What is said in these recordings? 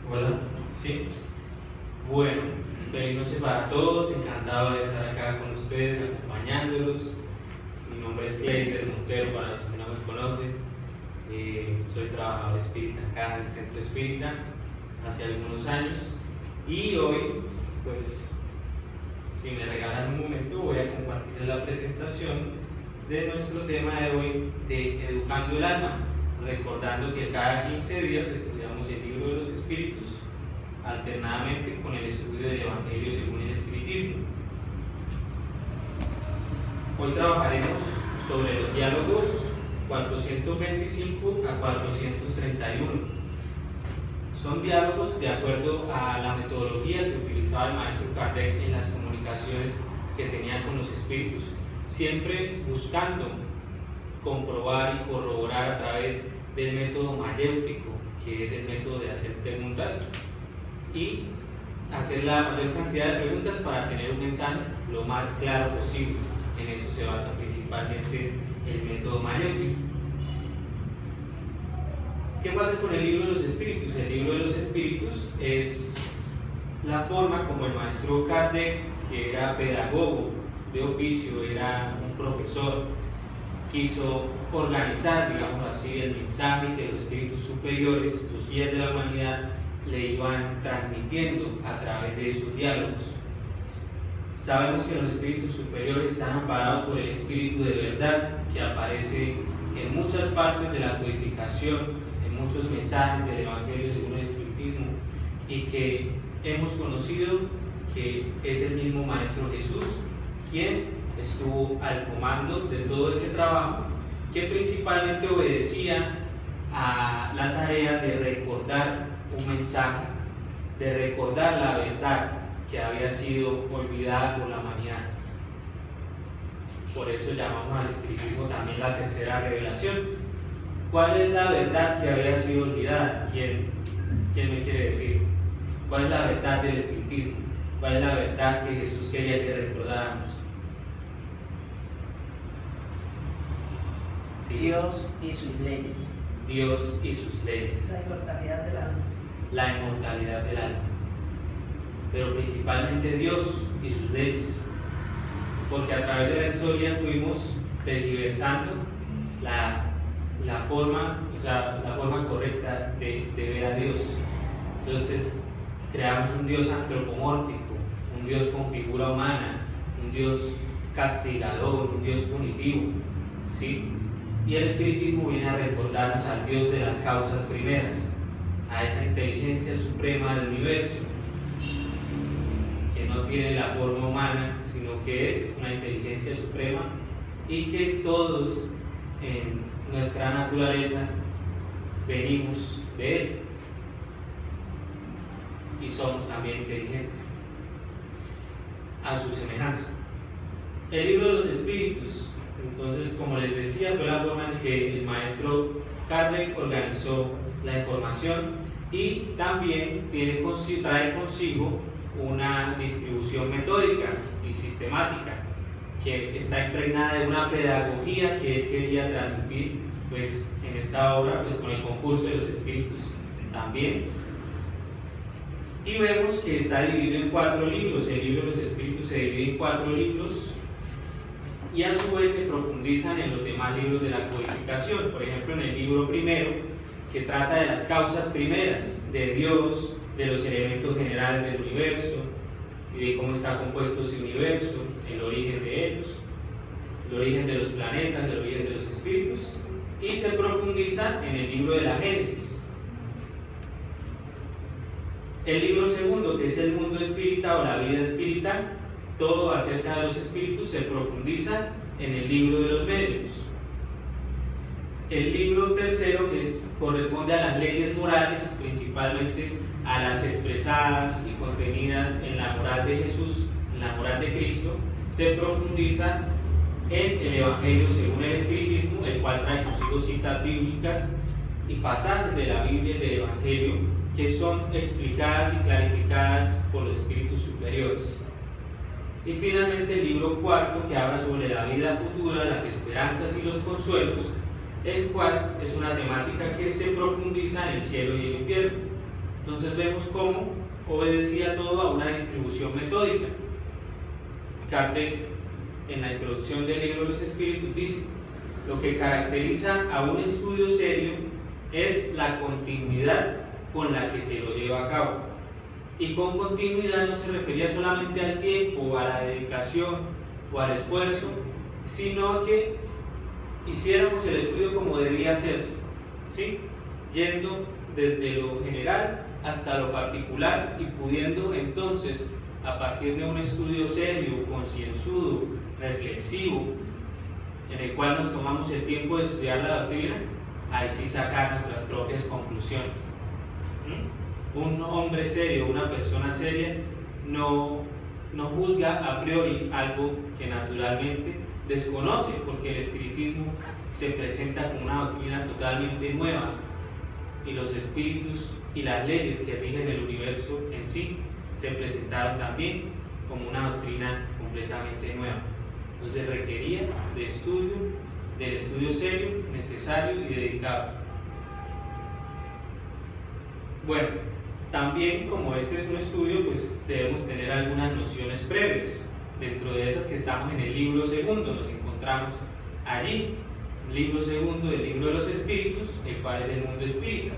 Hola, sí. Bueno, feliz noche para todos, encantado de estar acá con ustedes, acompañándolos. Mi nombre es Cleider Montero, para los que no me conocen. Soy trabajador espírita acá en el Centro Espírita hace algunos años. Y hoy, pues, si me regalan un momento, voy a compartir la presentación de nuestro tema de hoy, de Educando el Alma, recordando que cada 15 días estudiamos el libro de los Espíritus, alternadamente con el estudio del Evangelio según el Espiritismo. Hoy trabajaremos sobre los diálogos 425 a 431. Son diálogos de acuerdo a la metodología que utilizaba el maestro Kardec en las comunicaciones que tenía con los espíritus, siempre buscando comprobar y corroborar a través del método mayéutico, que es el método de hacer preguntas y hacer la mayor cantidad de preguntas para tener un mensaje lo más claro posible. En eso se basa principalmente el método mayéutico. ¿Qué pasa con el libro de los espíritus? El libro de los espíritus es la forma como el maestro Kardec, que era pedagogo de oficio, era un profesor, quiso organizar, digamos así, el mensaje que los espíritus superiores, los guías de la humanidad, le iban transmitiendo a través de esos diálogos. Sabemos que los espíritus superiores están amparados por el espíritu de verdad, que aparece en muchas partes de la codificación, en muchos mensajes del Evangelio según el Espiritismo, y que hemos conocido que es el mismo Maestro Jesús quien estuvo al comando de todo ese trabajo, que principalmente obedecía a la tarea de recordar un mensaje, de recordar la verdad que había sido olvidada por la humanidad. Por eso llamamos al espiritismo también la tercera revelación. ¿Cuál es la verdad que había sido olvidada? ¿Quién me quiere decir? ¿Cuál es la verdad del espiritismo? ¿Cuál es la verdad que Jesús quería que recordáramos? ¿Sí? Dios y sus leyes. Dios y sus leyes. La inmortalidad del alma. La inmortalidad del alma. Pero principalmente Dios y sus leyes. Porque a través de la historia fuimos tergiversando la forma correcta de ver a Dios. Entonces creamos un Dios antropomórfico, un Dios con figura humana, un Dios castigador, un Dios punitivo, ¿sí? Y el espiritismo viene a recordarnos al Dios de las causas primeras, a esa inteligencia suprema del universo, que no tiene la forma humana, sino que es una inteligencia suprema y que todos en nuestra naturaleza venimos de Él y somos también inteligentes a su semejanza. El libro de los espíritus, entonces, como les decía, fue la forma en que el maestro Kardec organizó la información y también trae consigo una distribución metódica y sistemática que está impregnada de una pedagogía que él quería transmitir, pues, en esta obra, pues, con el concurso de los espíritus también. Y vemos que está dividido en 4 libros. El libro de los espíritus se divide en 4 libros y a su vez se profundizan en los demás libros de la codificación. Por ejemplo, en el libro primero, que trata de las causas primeras de Dios, de los elementos generales del universo y de cómo está compuesto ese universo, el origen de ellos, el origen de los planetas, el origen de los espíritus, y se profundiza en el libro de la Génesis. El libro segundo, que es el mundo espírita o la vida espírita, todo acerca de los espíritus, se profundiza en el libro de los medios. El libro tercero, que corresponde a las leyes morales, principalmente a las expresadas y contenidas en la moral de Jesús, en la moral de Cristo, se profundiza en el Evangelio según el Espiritismo, el cual trae consigo citas bíblicas y pasajes de la Biblia y del Evangelio que son explicadas y clarificadas por los espíritus superiores. Y finalmente el libro cuarto, que habla sobre la vida futura, las esperanzas y los consuelos, el cual es una temática que se profundiza en el cielo y el infierno. Entonces vemos cómo obedecía todo a una distribución metódica. Kardec, en la introducción del libro de los espíritus, dice: lo que caracteriza a un estudio serio es la continuidad con la que se lo lleva a cabo. Y con continuidad no se refería solamente al tiempo, a la dedicación o al esfuerzo, sino a que hiciéramos el estudio como debía hacerse, ¿sí? Yendo desde lo general hasta lo particular y pudiendo entonces, a partir de un estudio serio, concienzudo, reflexivo, en el cual nos tomamos el tiempo de estudiar la doctrina, ahí sí sacar nuestras propias conclusiones. Un hombre serio, una persona seria, no juzga a priori algo que naturalmente desconoce, porque el espiritismo se presenta como una doctrina totalmente nueva y los espíritus y las leyes que rigen el universo en sí se presentaron también como una doctrina completamente nueva. Entonces requería de estudio, del estudio serio, necesario y dedicado. Bueno, también como este es un estudio, pues debemos tener algunas nociones previas. Dentro de esas que estamos en el libro segundo, nos encontramos allí, libro segundo del libro de los espíritus, el cual es el mundo espírita.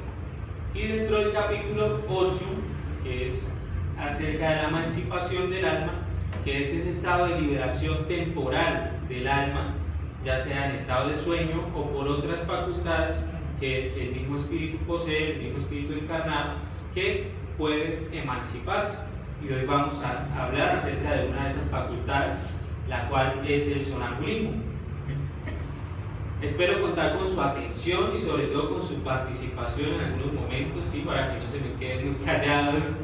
Y dentro del capítulo 8, que es acerca de la emancipación del alma, que es ese estado de liberación temporal del alma, ya sea en estado de sueño o por otras facultades que el mismo espíritu posee, el mismo espíritu encarnado, que puede emanciparse. Y hoy vamos a hablar acerca de una de esas facultades, la cual es el sonambulismo. Espero contar con su atención y sobre todo con su participación en algunos momentos, ¿sí? Para que no se me queden muy callados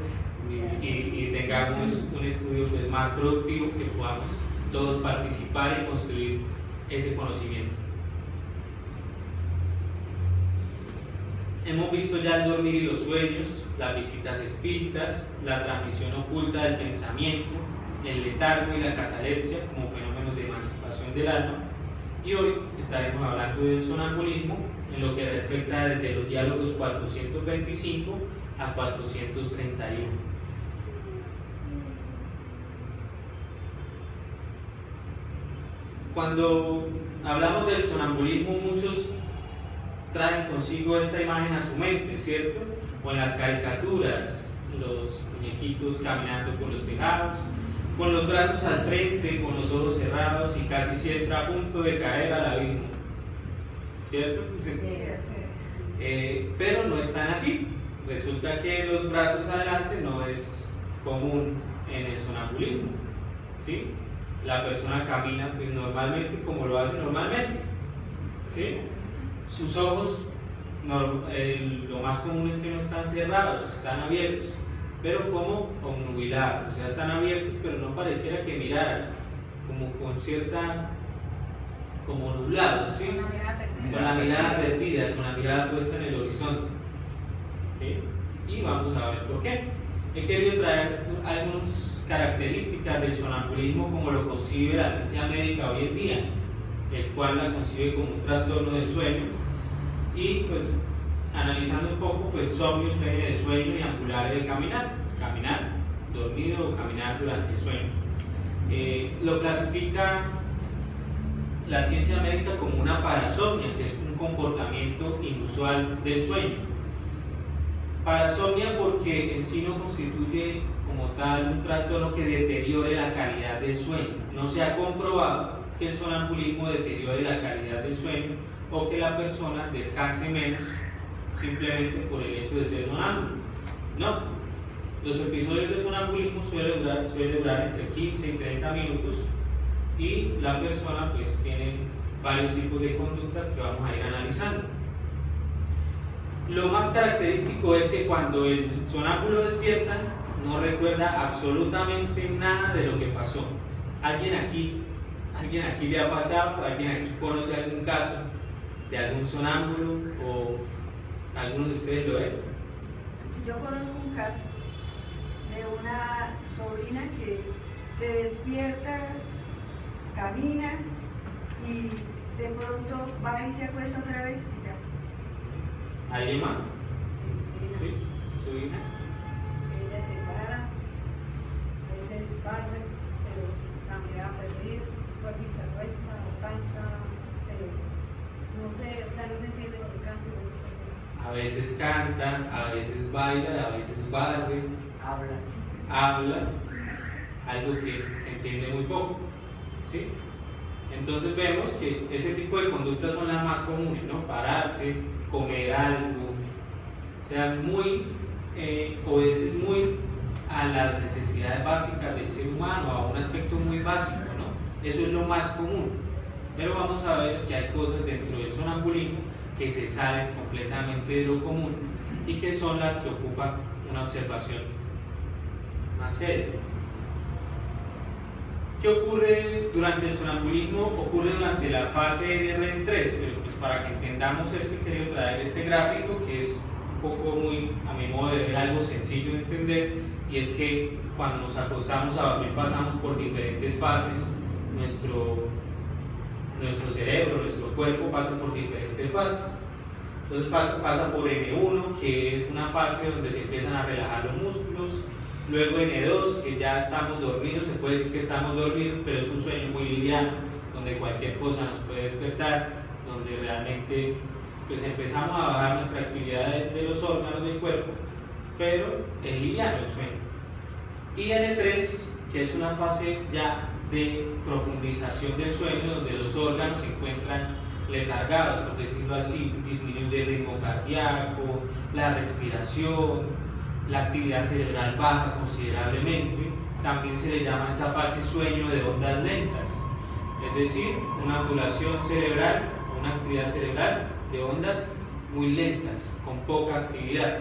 y tengamos un estudio pues, más productivo, que podamos todos participar y construir ese conocimiento. Hemos visto ya el dormir y los sueños, las visitas espíritas, la transmisión oculta del pensamiento, el letargo y la catalepsia como fenómenos de emancipación del alma. Y hoy estaremos hablando del sonambulismo en lo que respecta desde los diálogos 425 a 431. Cuando hablamos del sonambulismo, muchos traen consigo esta imagen a su mente, ¿cierto? O en las caricaturas, los muñequitos caminando por los tejados, con los brazos al frente, con los ojos cerrados y casi siempre a punto de caer al abismo, ¿cierto? Pero no están así. Resulta que los brazos adelante no es común en el sonambulismo, ¿sí? La persona camina pues normalmente como lo hace normalmente, ¿sí? Sus ojos, lo más común es que no están cerrados, están abiertos, pero como obnubilados, o sea, están abiertos, pero no pareciera que miraran, como con cierta, como nublados, ¿sí? Con la mirada perdida, con la mirada puesta en el horizonte, ¿sí? Y vamos a ver por qué. He querido traer algunas características del sonambulismo como lo concibe la ciencia médica hoy en día, el cual la concibe como un trastorno del sueño, y pues analizando un poco, pues somnius viene de sueño y ambulare de caminar, dormido o caminar durante el sueño. Lo clasifica la ciencia médica como una parasomnia, que es un comportamiento inusual del sueño. Parasomnia porque en sí no constituye como tal un trastorno que deteriore la calidad del sueño. No se ha comprobado que el sonambulismo deteriore la calidad del sueño o que la persona descanse menos simplemente por el hecho de ser sonámbulo. No, los episodios de sonambulismo suelen durar entre 15 y 30 minutos y la persona pues tiene varios tipos de conductas que vamos a ir analizando. Lo más característico es que cuando el sonámbulo despierta no recuerda absolutamente nada de lo que pasó. ¿Alguien aquí le ha pasado? ¿Alguien aquí conoce algún caso de algún sonámbulo o alguno de ustedes lo es? Yo conozco un caso de una sobrina que se despierta, camina y de pronto va y se acuesta otra vez y ya. ¿Alguien más? ¿Sí? ¿Su hija? canta, no sé, o sea, no se entiende lo que canta y lo que se muestra. A veces canta, a veces baila, a veces barre, habla, algo que se entiende muy poco, ¿sí? Entonces vemos que ese tipo de conductas son las más comunes, ¿no? Pararse, comer algo, o sea, obedece muy a las necesidades básicas del ser humano, a un aspecto muy básico, ¿no? Eso es lo más común. Pero vamos a ver que hay cosas dentro del sonambulismo que se salen completamente de lo común y que son las que ocupan una observación más seria. ¿Qué ocurre durante el sonambulismo? Ocurre durante la fase de REM 3, pero pues para que entendamos esto he querido traer este gráfico que es un poco muy, a mi modo de ver, algo sencillo de entender, y es que cuando nos acostamos a dormir pasamos por diferentes fases, nuestro cerebro, nuestro cuerpo pasa por diferentes fases. Entonces pasa por N1, que es una fase donde se empiezan a relajar los músculos. Luego N2, que ya estamos dormidos, se puede decir que estamos dormidos, pero es un sueño muy liviano, donde cualquier cosa nos puede despertar, donde realmente pues empezamos a bajar nuestra actividad de los órganos del cuerpo, pero es liviano el sueño. Y N3, que es una fase ya de profundización del sueño, donde los órganos se encuentran letargados, por decirlo así, disminuye el ritmo cardíaco, la respiración, la actividad cerebral baja considerablemente. También se le llama a esta fase sueño de ondas lentas, es decir, una ondulación cerebral, una actividad cerebral de ondas muy lentas, con poca actividad.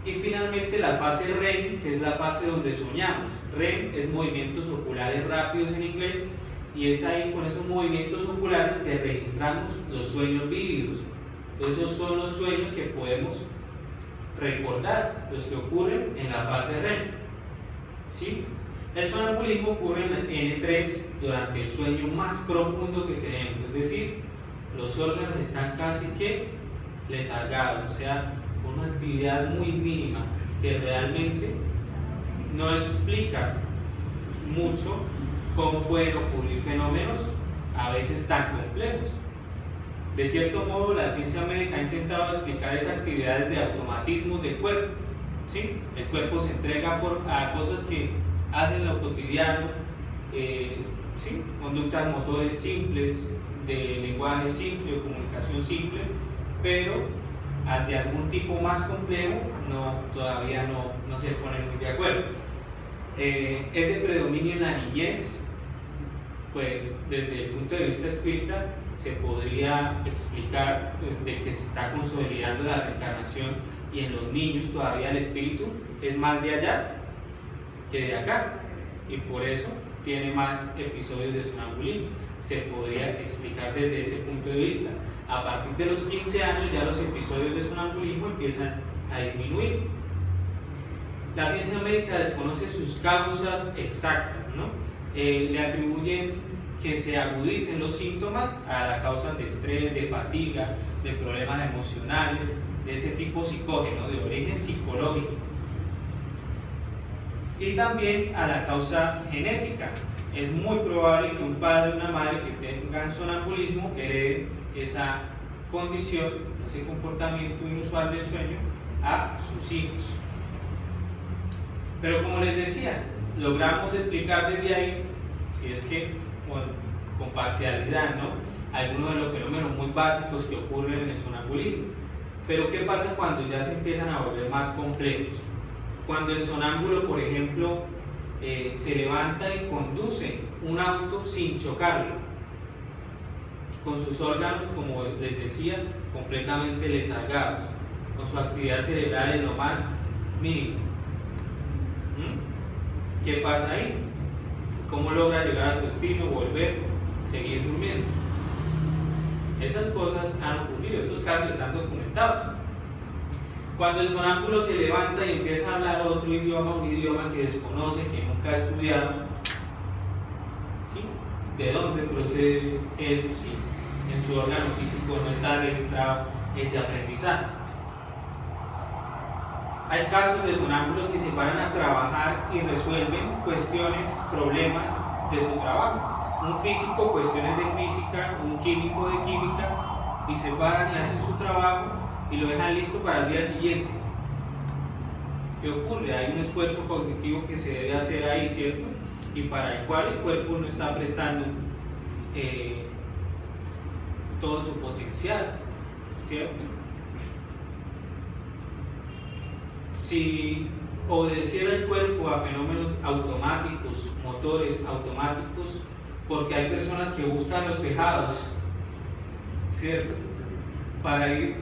Y finalmente la fase REM, que es la fase donde soñamos. REM es movimientos oculares rápidos en inglés, y es ahí con esos movimientos oculares que registramos los sueños vívidos. Esos son los sueños que podemos recordar, los que ocurren en la fase REM. ¿Sí? El sonambulismo ocurre en N3 durante el sueño más profundo que tenemos, es decir, los órganos están casi que letargados, o sea, una actividad muy mínima que realmente no explica mucho cómo pueden ocurrir fenómenos a veces tan complejos. De cierto modo, la ciencia médica ha intentado explicar esas actividades de automatismo del cuerpo. ¿Sí? El cuerpo se entrega a cosas que hacen lo cotidiano, ¿sí? Conductas motores simples, de lenguaje simple o comunicación simple, pero de algún tipo más complejo todavía no se ponen muy de acuerdo. Es de predominio en la niñez, pues desde el punto de vista espírita se podría explicar de que se está consolidando la reencarnación, y en los niños todavía el espíritu es más de allá que de acá, y por eso tiene más episodios de sonambulismo. Se podría explicar desde ese punto de vista. A partir de los 15 años ya los episodios de sonambulismo empiezan a disminuir. La ciencia médica desconoce sus causas exactas, ¿no? Le atribuyen que se agudicen los síntomas a la causa de estrés, de fatiga, de problemas emocionales, de ese tipo psicógeno, de origen psicológico. Y también a la causa genética. Es muy probable que un padre o una madre que tengan sonambulismo herede esa condición, ese comportamiento inusual del sueño a sus hijos. Pero como les decía, logramos explicar desde ahí, si es que con parcialidad, ¿no?, algunos de los fenómenos muy básicos que ocurren en el sonambulismo. Pero ¿qué pasa cuando ya se empiezan a volver más complejos? Cuando el sonámbulo, por ejemplo, se levanta y conduce un auto sin chocarlo, con sus órganos, como les decía, completamente letargados, con su actividad cerebral en lo más mínimo. ¿Qué pasa ahí? ¿Cómo logra llegar a su destino, volver, seguir durmiendo? Esas cosas han ocurrido, esos casos están documentados. Cuando el sonámbulo se levanta y empieza a hablar otro idioma, un idioma que desconoce, que nunca ha estudiado, ¿sí?, ¿de dónde procede eso si en su órgano físico no está registrado ese aprendizaje? Hay casos de sonámbulos que se paran a trabajar y resuelven cuestiones, problemas de su trabajo. un físico cuestiones de física, un químico de química, y se paran y hacen su trabajo y lo dejan listo para el día siguiente. ¿Qué ocurre? Hay un esfuerzo cognitivo que se debe hacer ahí, ¿cierto? Y para el cual el cuerpo no está prestando todo su potencial, ¿cierto? Si obedeciera el cuerpo a fenómenos automáticos, motores automáticos, porque hay personas que buscan los tejados, ¿cierto? Para ir,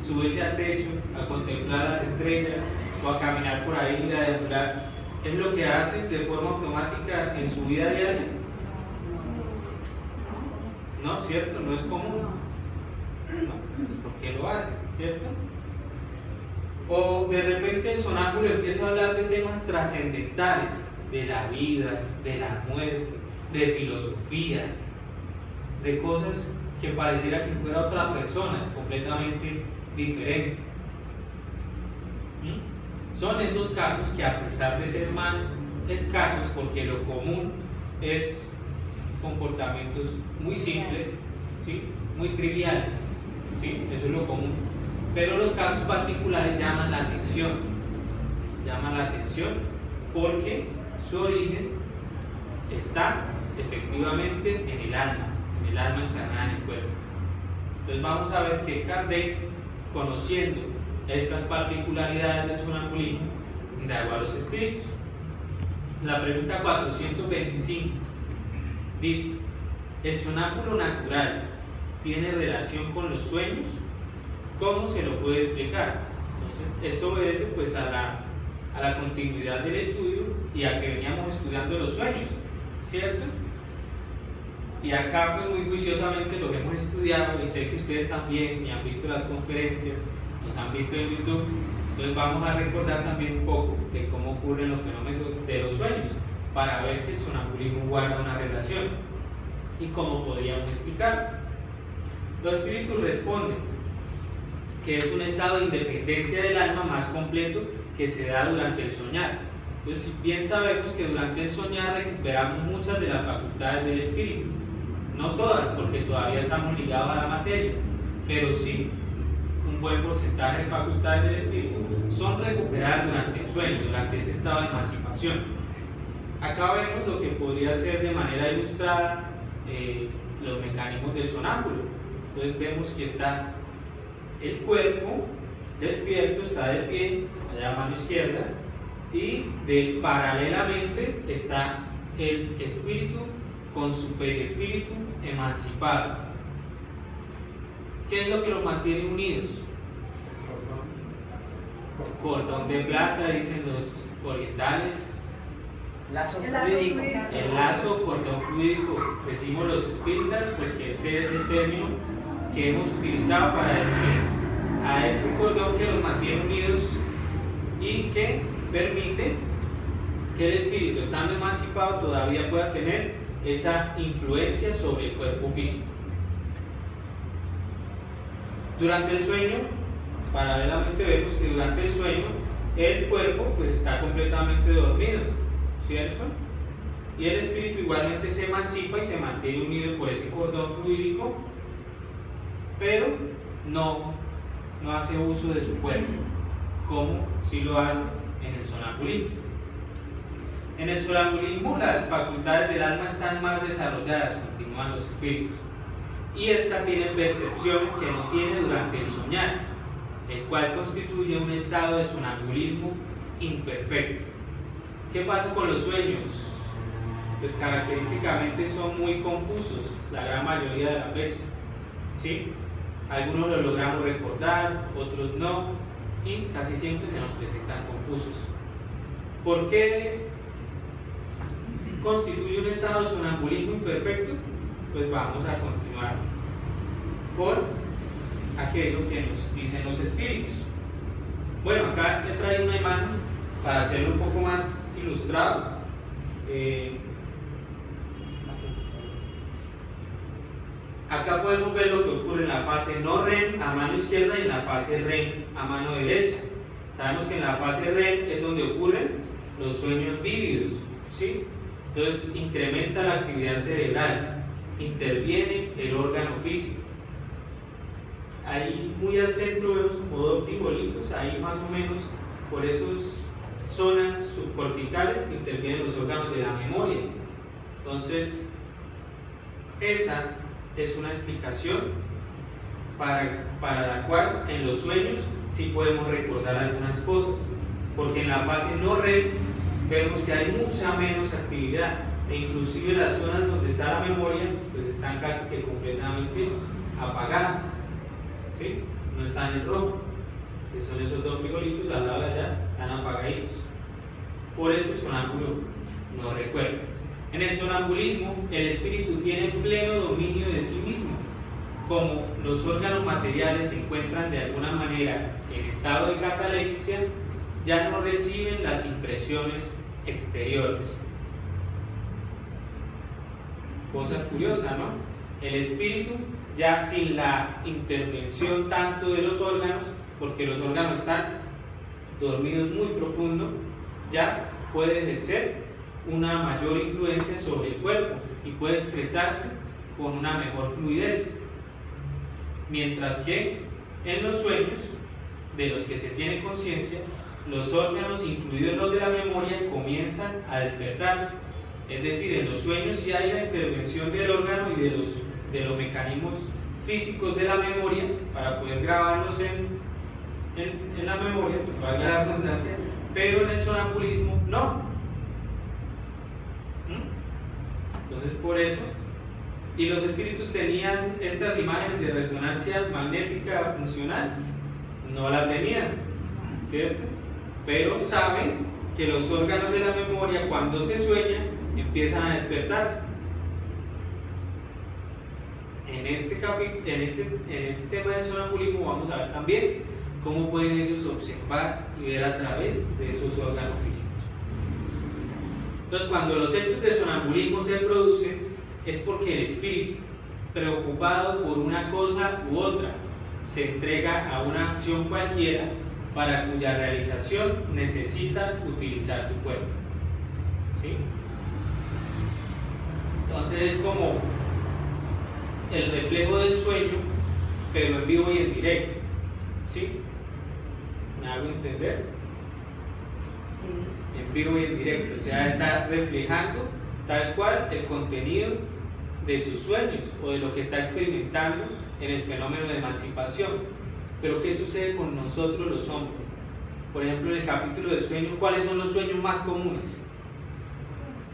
subirse al techo, a contemplar las estrellas o a caminar por ahí y a deambular, ¿es lo que hacen de forma automática en su vida diaria? No, ¿cierto? No es común. ¿No? Entonces, ¿por qué lo hacen? ¿Cierto? O de repente el sonámbulo empieza a hablar de temas trascendentales, de la vida, de la muerte, de filosofía, de cosas que pareciera que fuera otra persona, completamente diferente. Son esos casos que, a pesar de ser más escasos, porque lo común es comportamientos muy simples, ¿sí? Muy triviales, ¿sí? Eso es lo común. Pero los casos particulares llaman la atención porque su origen está efectivamente en el alma encarnada en el cuerpo. Entonces vamos a ver que Kardec, conociendo estas particularidades del sonambulismo, indagó a los espíritus. La pregunta 425 dice: ¿el sonámbulo natural tiene relación con los sueños? ¿Cómo se lo puede explicar? Entonces, esto obedece pues a la continuidad del estudio y a que veníamos estudiando los sueños, ¿cierto? Y acá pues muy juiciosamente los hemos estudiado, y sé que ustedes también me han visto las conferencias, nos han visto en YouTube. Entonces vamos a recordar también un poco de cómo ocurren los fenómenos de los sueños, para ver si el sonambulismo guarda una relación y cómo podríamos explicarlo. Los espíritus responden que es un estado de independencia del alma más completo que se da durante el soñar. Entonces, bien sabemos que durante el soñar recuperamos muchas de las facultades del espíritu, no todas, porque todavía estamos ligados a la materia, pero sí un buen porcentaje de facultades del espíritu son recuperadas durante el sueño, durante ese estado de emancipación. Acá vemos lo que podría ser de manera ilustrada los mecanismos del sonámbulo. Entonces vemos que está el cuerpo despierto, está de pie, allá a mano izquierda, y paralelamente está el espíritu con su perispíritu emancipado. ¿Qué es lo que los mantiene unidos? Cordón de plata, dicen los orientales. Lazo El lazo fluídico. fluídico. El lazo, cordón fluídico, decimos los espíritas, porque ese es el término que hemos utilizado para definir a este cordón que los mantiene unidos y que permite que el espíritu, estando emancipado, todavía pueda tener esa influencia sobre el cuerpo físico. Durante el sueño, paralelamente vemos que durante el sueño el cuerpo pues está completamente dormido, ¿cierto? Y el espíritu igualmente se emancipa y se mantiene unido por ese cordón fluídico, pero no hace uso de su cuerpo, como si lo hace en el sonambulismo. En el sonambulismo las facultades del alma están más desarrolladas, continúan los espíritus, y esta tiene percepciones que no tiene durante el soñar, el cual constituye un estado de sonambulismo imperfecto. ¿Qué pasa con los sueños? Pues característicamente son muy confusos la gran mayoría de las veces, ¿sí? Algunos lo logramos recordar, otros no, y casi siempre se nos presentan confusos. ¿Por qué constituye un estado de sonambulismo imperfecto? Pues vamos a continuar con aquello que nos dicen los espíritus. Bueno, acá he traído una imagen para hacerlo un poco más ilustrado. Acá podemos ver lo que ocurre en la fase no REM a mano izquierda y en la fase REM a mano derecha. Sabemos que en la fase REM es donde ocurren los sueños vívidos, ¿sí? Entonces incrementa la actividad cerebral, interviene el órgano físico. Ahí muy al centro vemos como dos frijolitos, ahí más o menos por esas zonas subcorticales intervienen los órganos de la memoria. Entonces esa es una explicación para la cual en los sueños sí podemos recordar algunas cosas, porque en la fase no REM vemos que hay mucha menos actividad, e inclusive las zonas donde está la memoria pues están casi que completamente apagadas, ¿sí? No están en rojo, que son esos dos frijolitos al lado de allá, están apagaditos. Por eso el sonámbulo no recuerda. En el sonambulismo el espíritu tiene pleno dominio de sí mismo. Como los órganos materiales se encuentran de alguna manera en estado de catalepsia, ya no reciben las impresiones exteriores. Cosa curiosa, ¿no? El espíritu, ya sin la intervención tanto de los órganos, porque los órganos están dormidos muy profundo, ya puede ejercer una mayor influencia sobre el cuerpo y puede expresarse con una mejor fluidez. Mientras que en los sueños de los que se tiene conciencia, los órganos, incluidos los de la memoria, comienzan a despertarse. Es decir, en los sueños sí hay la intervención del órgano y de los mecanismos físicos de la memoria para poder grabarlos en la memoria, pues valga la redundancia, pero en el sonambulismo no. Entonces por eso, y los espíritus tenían estas imágenes de resonancia magnética funcional, no la tenían, ¿cierto? Pero saben que los órganos de la memoria cuando se sueña empiezan a despertarse. En este tema del sonambulismo vamos a ver también cómo pueden ellos observar y ver a través de esos órganos físicos. Entonces, cuando los hechos de sonambulismo se producen, es porque el espíritu, preocupado por una cosa u otra, se entrega a una acción cualquiera para cuya realización necesita utilizar su cuerpo. ¿Sí? Entonces es como el reflejo del sueño, pero en vivo y en directo. ¿Sí? ¿Me hago entender? Sí. En vivo y en directo, o sea, está reflejando tal cual el contenido de sus sueños o de lo que está experimentando en el fenómeno de emancipación. Pero ¿qué sucede con nosotros los hombres? Por ejemplo, en el capítulo de sueños, ¿cuáles son los sueños más comunes?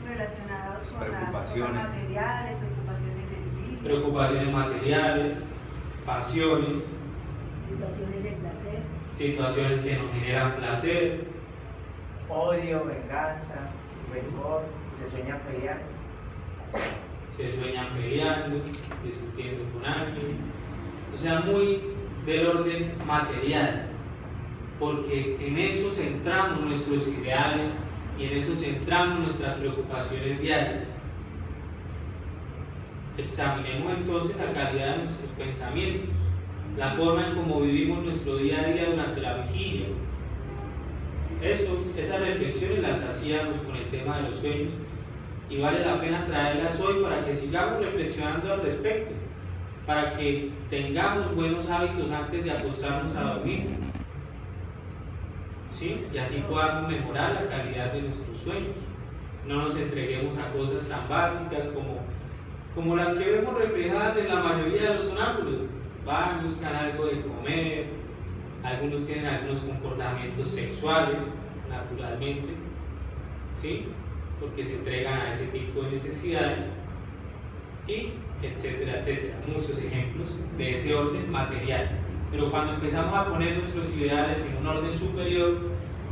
Relacionados con las cosas materiales, preocupaciones del día. Preocupaciones materiales, pasiones, Situaciones de placer. situaciones que nos generan placer, Odio, venganza, rencor, se sueña pelear. se sueñan peleando, discutiendo con alguien, o sea, muy del orden material, porque en eso centramos nuestros ideales y en eso centramos nuestras preocupaciones diarias. Examinemos entonces la calidad de nuestros pensamientos, la forma en cómo vivimos nuestro día a día durante la vigilia. Esas reflexiones las hacíamos con el tema de los sueños y vale la pena traerlas hoy para que sigamos reflexionando al respecto, para que tengamos buenos hábitos antes de acostarnos a dormir, ¿sí? Y así podamos mejorar la calidad de nuestros sueños. No nos entreguemos a cosas tan básicas como las que vemos reflejadas en la mayoría de los sonámbulos. Van, buscan algo de comer, algunos tienen algunos comportamientos sexuales, naturalmente, ¿sí? Porque se entregan a ese tipo de necesidades, y etcétera, etcétera. Muchos ejemplos de ese orden material. Pero cuando empezamos a poner nuestros ideales en un orden superior,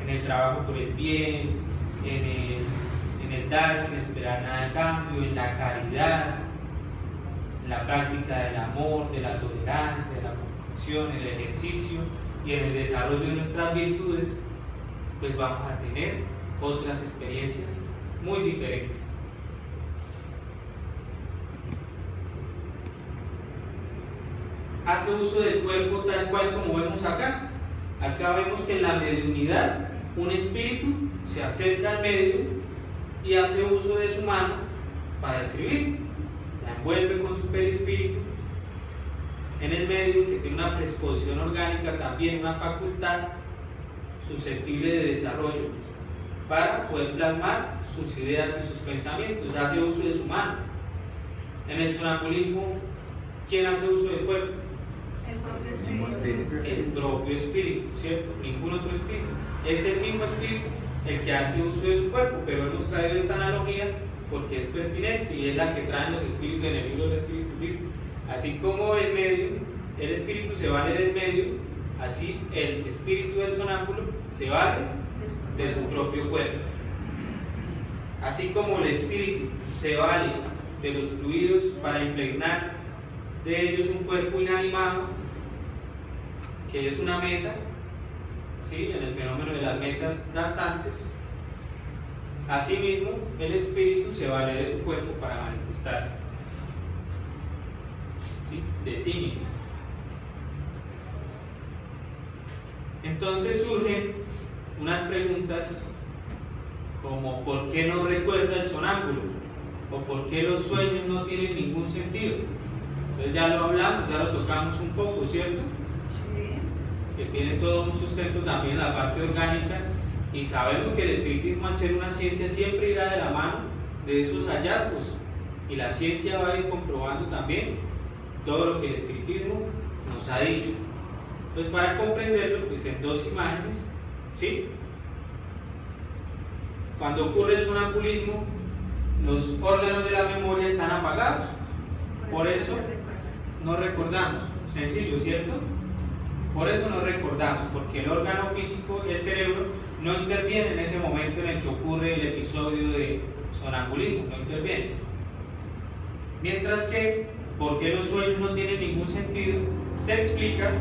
en el trabajo por el bien, en el dar sin esperar nada a cambio, en la caridad, en la práctica del amor, de la tolerancia, de la comprensión, en el ejercicio y en el desarrollo de nuestras virtudes, pues vamos a tener otras experiencias muy diferentes. Hace uso del cuerpo tal cual como vemos acá. Acá vemos que en la mediunidad un espíritu se acerca al medio y hace uso de su mano para escribir. La envuelve con su perispíritu en el medio, que tiene una predisposición orgánica, también una facultad susceptible de desarrollo para poder plasmar sus ideas y sus pensamientos. Hace uso de su mano. En el sonambulismo, ¿quién hace uso del cuerpo? El propio espíritu. El propio espíritu, ¿cierto? Ningún otro espíritu. Es el mismo espíritu el que hace uso de su cuerpo, pero hemos traído esta analogía porque es pertinente y es la que traen los espíritus en el libro del Espíritu. Dice, así como el medio, el espíritu se vale del medio, así el espíritu del sonámbulo se vale de su propio cuerpo. Así como el espíritu se vale de los fluidos para impregnar de ellos un cuerpo inanimado, que es una mesa, ¿sí? En el fenómeno de las mesas danzantes, asimismo el espíritu se vale de su cuerpo para manifestarse, ¿sí? De sí mismo. Entonces surgen unas preguntas como ¿por qué no recuerda el sonámbulo? ¿O por qué los sueños no tienen ningún sentido? Entonces ya lo hablamos, ya lo tocamos un poco, ¿cierto? Sí. Que tiene todo un sustento también en la parte orgánica, y sabemos que el espiritismo, al ser una ciencia, siempre irá de la mano de esos hallazgos, y la ciencia va a ir comprobando también todo lo que el espiritismo nos ha dicho. Entonces, para comprenderlo, pues en dos imágenes, ¿sí? Cuando ocurre el sonambulismo, los órganos de la memoria están apagados, por eso no recordamos. Sencillo, ¿cierto? Por eso no recordamos, porque el órgano físico, el cerebro, no interviene en ese momento en el que ocurre el episodio de sonambulismo, no interviene. Mientras que, ¿por qué los sueños no tienen ningún sentido? Se explica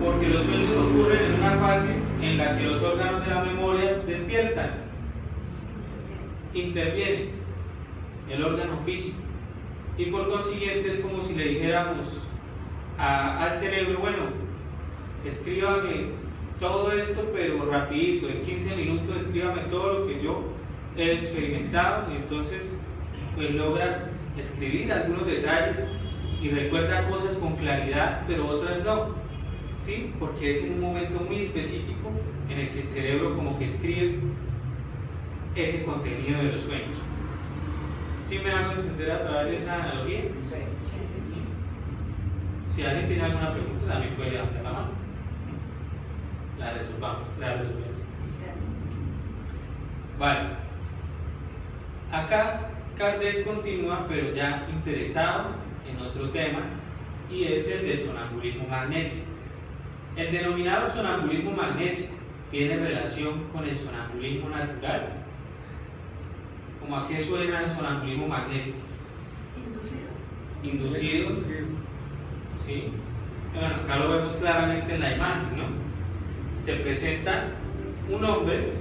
porque los sueños ocurren en una fase en la que los órganos de la memoria despiertan, intervienen el órgano físico, y por consiguiente es como si le dijéramos al cerebro, bueno, escríbame todo esto, pero rapidito, en 15 minutos escríbame todo lo que yo he experimentado, y entonces pues logra escribir algunos detalles y recuerda cosas con claridad, pero otras no, ¿sí? Porque es en un momento muy específico en el que el cerebro como que escribe ese contenido de los sueños. ¿Sí me hago entender a través de esa analogía? Sí. Si alguien tiene alguna pregunta, también puede levantar la mano. La resolvemos. Gracias. Vale. Acá Kardec continúa, pero ya interesado en otro tema, y es el del sonambulismo magnético. El denominado sonambulismo magnético tiene relación con el sonambulismo natural. ¿Cómo a qué suena el sonambulismo magnético? Inducido. ¿Sí? Bueno, acá lo vemos claramente en la imagen, ¿no? Se presenta un hombre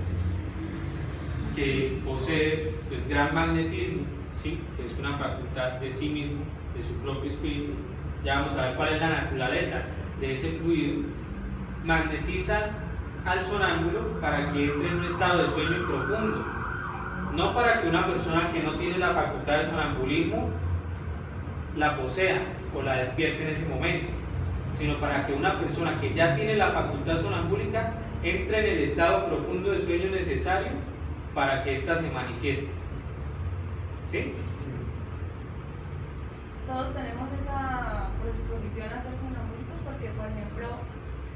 que posee pues, gran magnetismo, ¿sí? Que es una facultad de sí mismo, de su propio espíritu. Ya vamos a ver cuál es la naturaleza de ese fluido. Magnetiza al sonámbulo para que entre en un estado de sueño profundo, no para que una persona que no tiene la facultad de sonambulismo la posea o la despierte en ese momento, sino para que una persona que ya tiene la facultad sonambúlica entre en el estado profundo de sueño necesario para que ésta se manifieste. ¿Sí? Todos tenemos esa predisposición a ser sonambúlicos porque, por ejemplo,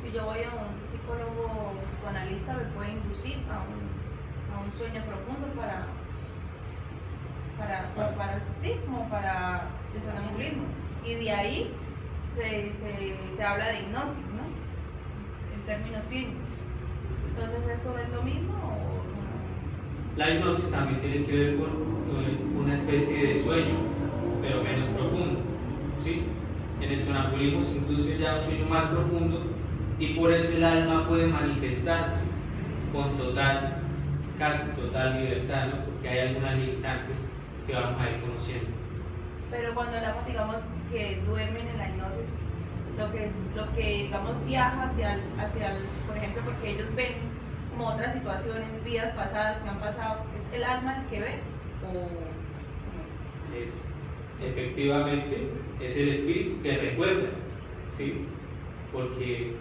si yo voy a un psicólogo psicoanalista, me puede inducir a un sueño profundo para el sonambulismo, y de ahí se habla de hipnosis, ¿no? En términos clínicos. Entonces, ¿eso es lo mismo o son... La hipnosis también tiene que ver con una especie de sueño, pero menos profundo, ¿sí? En el sonambulismo se induce ya un sueño más profundo, y por eso el alma puede manifestarse con casi total libertad, ¿no? Porque hay algunas limitantes que vamos a ir conociendo. Pero cuando hablamos, digamos, que duermen en la hipnosis, lo que digamos viaja hacia el, por ejemplo, porque ellos ven como otras situaciones, vidas pasadas que han pasado, ¿es el alma el que ve Efectivamente, es el espíritu que recuerda, ¿sí? Porque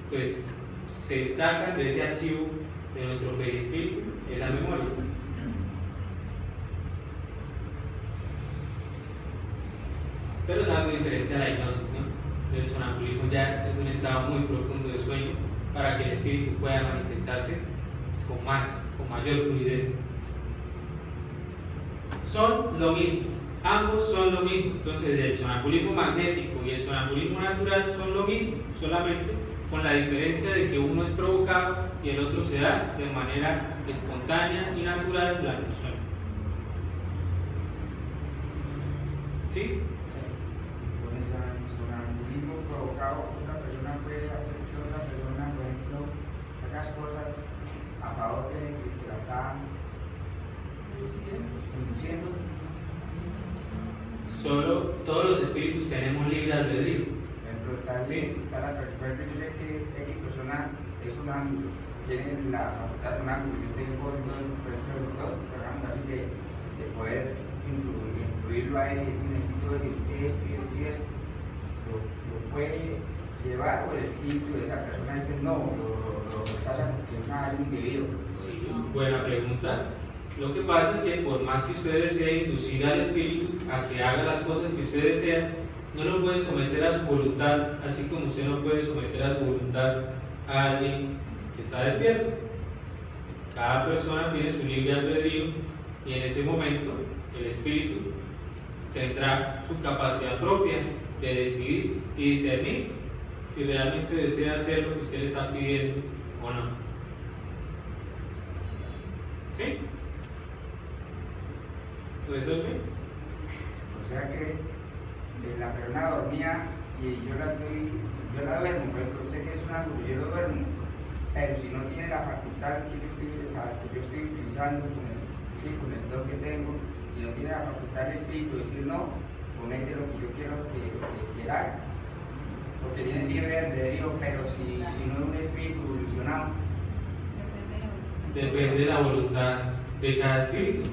pues, se sacan de ese archivo de nuestro perispíritu esas memorias. Pero es algo diferente a la hipnosis, ¿no? El sonambulismo ya es un estado muy profundo de sueño para que el espíritu pueda manifestarse con mayor fluidez. Son lo mismo, ambos son lo mismo. Entonces el sonambulismo magnético y el sonambulismo natural son lo mismo, solamente con la diferencia de que uno es provocado y el otro se da de manera espontánea y natural durante el sueño. ¿Sí? Con el sonambulismo provocado, otra persona puede hacer que otra persona, por ejemplo, haga cosas a favor de que la está induciendo. Solo todos los espíritus tenemos libre albedrío. Por ejemplo, está la persona, yo sé que X persona es un ángulo, tiene la facultad de un ángulo, yo tengo por ejemplo, el doctor, tratamos así de poder influirlo a él y decir, necesito esto, lo puede llevar, o el espíritu de esa persona dice no, lo rechaza porque es un individuo. Sí, buena pregunta. Lo que pasa es que por más que usted desee inducir al espíritu a que haga las cosas que usted desea, no lo puede someter a su voluntad, así como usted no puede someter a su voluntad a alguien que está despierto. Cada persona tiene su libre albedrío y en ese momento el espíritu tendrá su capacidad propia de decidir y discernir si realmente desea hacer lo que usted le está pidiendo o no. ¿Sí? ¿Resuelve? O sea que la persona dormía y yo la duermo, por ejemplo, sé que es un ángulo, yo lo duermo, pero si no tiene la facultad que yo estoy utilizando con el don que tengo, si no tiene la facultad del espíritu de decir no, comete lo que yo quiero que haga, porque tiene libre albedrío, pero si no es un espíritu evolucionado, depende de la voluntad de cada espíritu.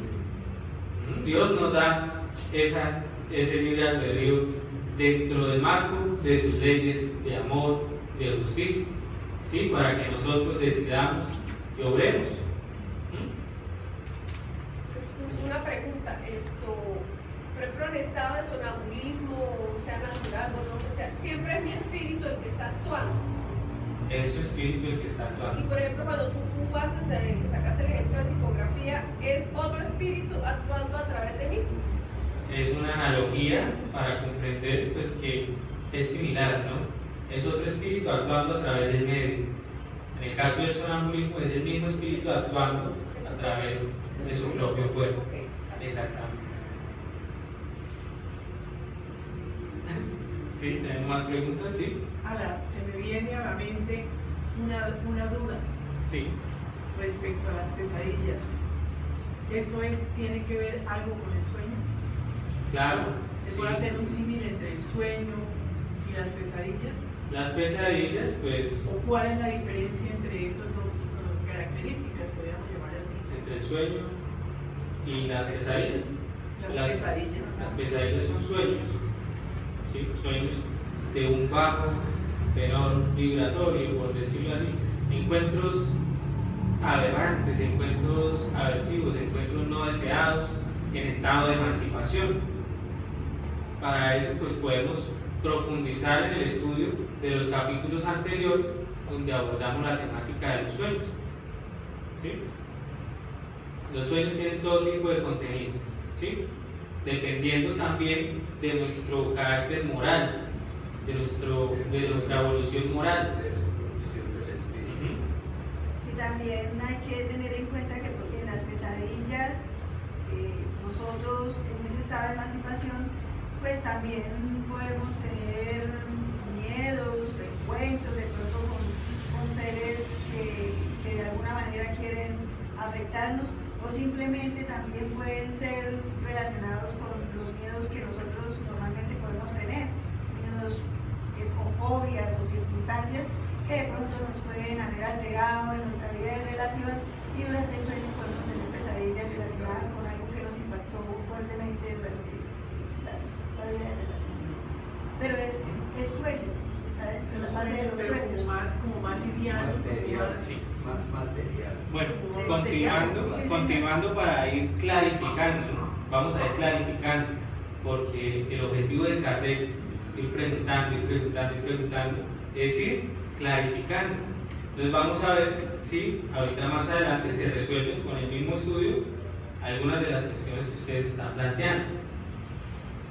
Dios nos da ese libre albedrío dentro del marco de sus leyes de amor, de justicia, ¿sí? Para que nosotros decidamos y obremos. Una pregunta, por ejemplo, en estado de sonambulismo, sea natural o no, o sea, siempre es mi espíritu el que está actuando. Es su espíritu el que está Y actuando. por ejemplo, cuando tú sacaste el ejemplo de psicografía, es otro espíritu actuando a través de mí. Es una analogía para comprender pues, que es similar, ¿no? Es otro espíritu actuando a través del medio. En el caso del sonambulismo es el mismo espíritu actuando a través de su propio cuerpo. Ok, así. Exactamente. ¿Sí? ¿Tenemos más preguntas? ¿Sí? Ahora, se me viene a la mente una duda Sí. respecto a las pesadillas. ¿Eso tiene que ver algo con el sueño? Claro. ¿Se Sí. puede hacer un símil entre el sueño y las pesadillas? Las pesadillas, pues, ¿O cuál es la diferencia entre esas dos características, podríamos llamar así? entre el sueño y las pesadillas. Las pesadillas. Las pesadillas son sueños, ¿sí? Sueños de un bajo tenor vibratorio, por decirlo así. Encuentros aberrantes, encuentros aversivos, encuentros no deseados en estado de emancipación. Para eso pues podemos profundizar en el estudio de los capítulos anteriores donde abordamos la temática de los sueños. ¿Sí? Los sueños tienen todo tipo de contenidos, ¿sí? Dependiendo también de nuestro carácter moral, de nuestra evolución moral. Y también hay que tener en cuenta que en las pesadillas, nosotros en ese estado de emancipación, pues también podemos tener miedos, reencuentros de pronto con seres que de alguna manera quieren afectarnos, o simplemente también pueden ser relacionados con los miedos que nosotros normalmente podemos tener, miedos o fobias o circunstancias que de pronto nos pueden haber alterado en nuestra vida de relación, y durante el sueño podemos tener pesadillas relacionadas con algo que nos impactó fuertemente durante la vida de relación. Pero es sueño, está dentro de la fase de los pero sueños. como más livianos, como más... Sí. Más material. Bueno, Sí. continuando para ir clarificando, vamos a ir clarificando, porque el objetivo de Kardec, ir preguntando, es ir clarificando. Entonces vamos a ver si ahorita más adelante se resuelven con el mismo estudio algunas de las cuestiones que ustedes están planteando.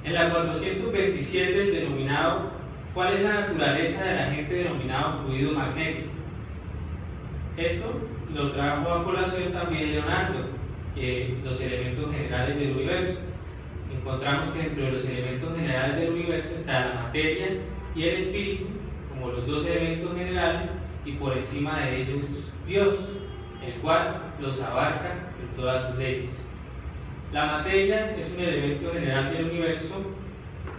En la 427 el denominado, ¿cuál es la naturaleza del agente denominado fluido magnético? Esto lo trajo a colación también Leonardo, los elementos generales del universo. Encontramos que dentro de los elementos generales del universo está la materia y el espíritu como los dos elementos generales, y por encima de ellos Dios, el cual los abarca en todas sus leyes. La materia es un elemento general del universo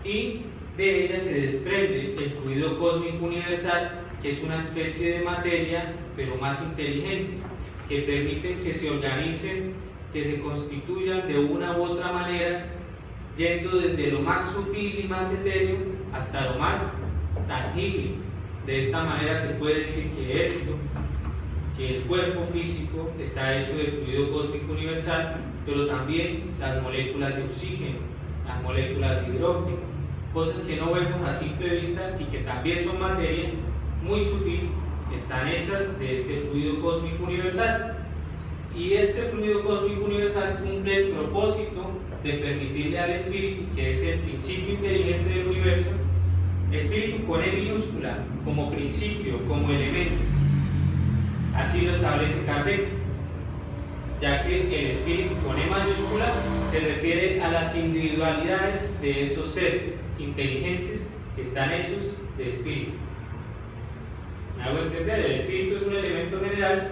y de ella se desprende el fluido cósmico universal, que es una especie de materia pero más inteligente, que permite que se organicen, que se constituyan de una u otra manera, yendo desde lo más sutil y más etéreo hasta lo más tangible. De esta manera se puede decir que el cuerpo físico está hecho de fluido cósmico universal, pero también las moléculas de oxígeno, las moléculas de hidrógeno, cosas que no vemos a simple vista y que también son materia muy sutil, están hechas de este fluido cósmico universal. Y este fluido cósmico universal cumple el propósito de permitirle al espíritu, que es el principio inteligente del universo, espíritu con E minúscula, como principio, como elemento. Así lo establece Kardec, ya que el espíritu con E mayúscula se refiere a las individualidades de esos seres inteligentes que están hechos de espíritu. ¿Me hago entender? El espíritu es un elemento general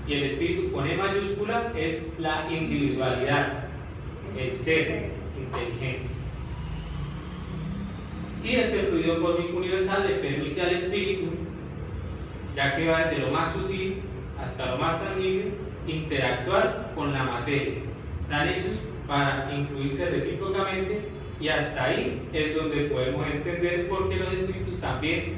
y el espíritu con E mayúscula es la individualidad, el ser inteligente. Y este fluido cósmico universal le permite al espíritu, ya que va desde lo más sutil hasta lo más tangible, interactuar con la materia. Están hechos para influirse recíprocamente, y hasta ahí es donde podemos entender por qué los espíritus también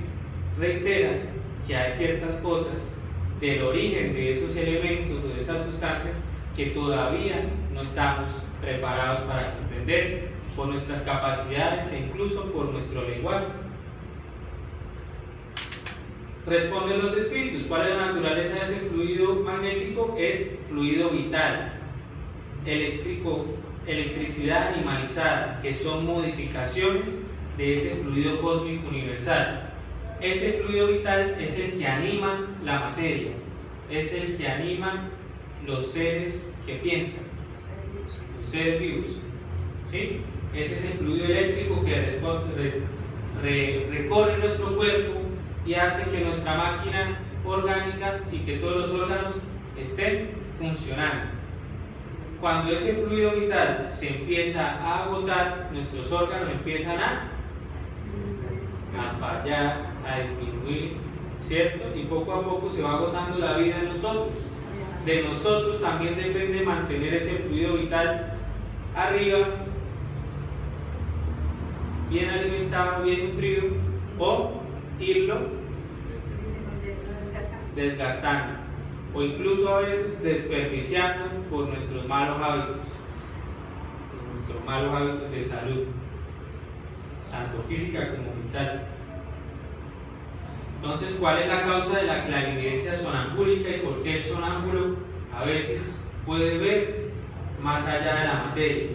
reiteran que hay ciertas cosas del origen de esos elementos o de esas sustancias que todavía no estamos preparados para comprender por nuestras capacidades e incluso por nuestro lenguaje. Responden los espíritus. ¿Cuál es la naturaleza de ese fluido magnético? Es fluido vital, eléctrico, electricidad animalizada, que son modificaciones de ese fluido cósmico universal. Ese fluido vital es el que anima la materia, es el que anima los seres que piensan, los seres vivos, ¿sí? Es ese fluido eléctrico que recorre nuestro cuerpo y hace que nuestra máquina orgánica y que todos los órganos estén funcionando. Cuando ese fluido vital se empieza a agotar, nuestros órganos empiezan a fallar, a disminuir, ¿cierto? Y poco a poco se va agotando la vida de nosotros. De nosotros también depende mantener ese fluido vital arriba, bien alimentado, bien nutrido, o irlo desgastando, o incluso a veces desperdiciando por nuestros malos hábitos, de salud, tanto física como mental. Entonces, ¿cuál es la causa de la clarividencia sonambúlica y por qué el sonámbulo a veces puede ver más allá de la materia,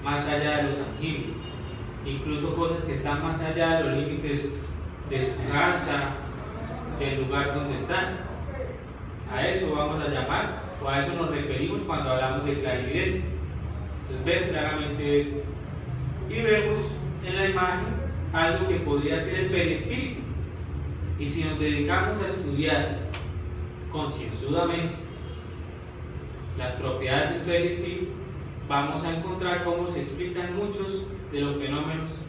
más allá de lo tangible, incluso cosas que están más allá de los límites de su casa, del lugar donde están? A eso vamos a llamar, o a eso nos referimos cuando hablamos de clarividencia. Entonces, ver claramente eso. Y vemos en la imagen algo que podría ser el perispíritu. Y si nos dedicamos a estudiar concienzudamente las propiedades del perispíritu, vamos a encontrar cómo se explican muchos de los fenómenos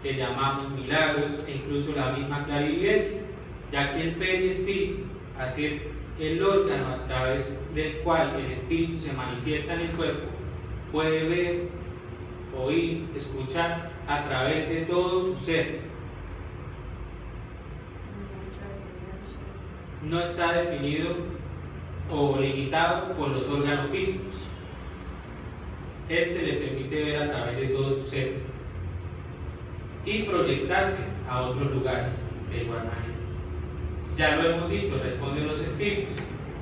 que llamamos milagros e incluso la misma clarividencia, ya que el perispíritu, así el órgano a través del cual el espíritu se manifiesta en el cuerpo, puede ver, oír, escuchar a través de todo su ser. No está definido o limitado por los órganos físicos. Este le permite ver a través de todo su ser y proyectarse a otros lugares de igual manera. Ya lo hemos dicho, responden los espíritus.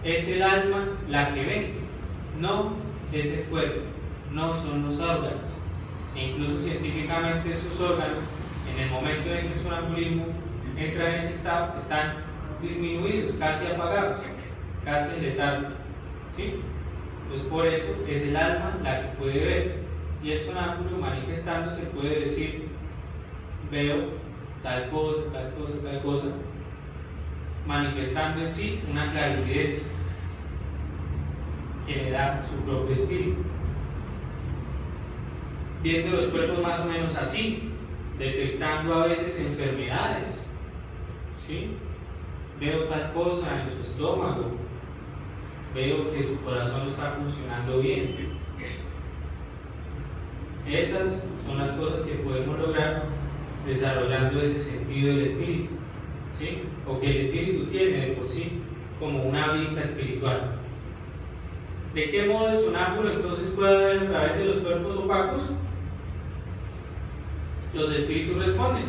Es el alma la que ve, no es el cuerpo, no son los órganos. E incluso científicamente esos órganos, en el momento en que el sonambulismo entra en ese estado, están disminuidos, casi apagados, casi en letargo. ¿Sí? Pues por eso es el alma la que puede ver. Y el sonámbulo manifestándose puede decir: veo tal cosa, tal cosa, tal cosa, manifestando en sí una clarividencia que le da su propio espíritu. Viendo los cuerpos más o menos así, detectando a veces enfermedades. ¿Sí? Veo tal cosa en su estómago, veo que su corazón no está funcionando bien. Esas son las cosas que podemos lograr desarrollando ese sentido del espíritu, ¿sí? O que el espíritu tiene de por sí como una vista espiritual. ¿De qué modo el sonámbulo entonces puede ver a través de los cuerpos opacos? Los espíritus responden: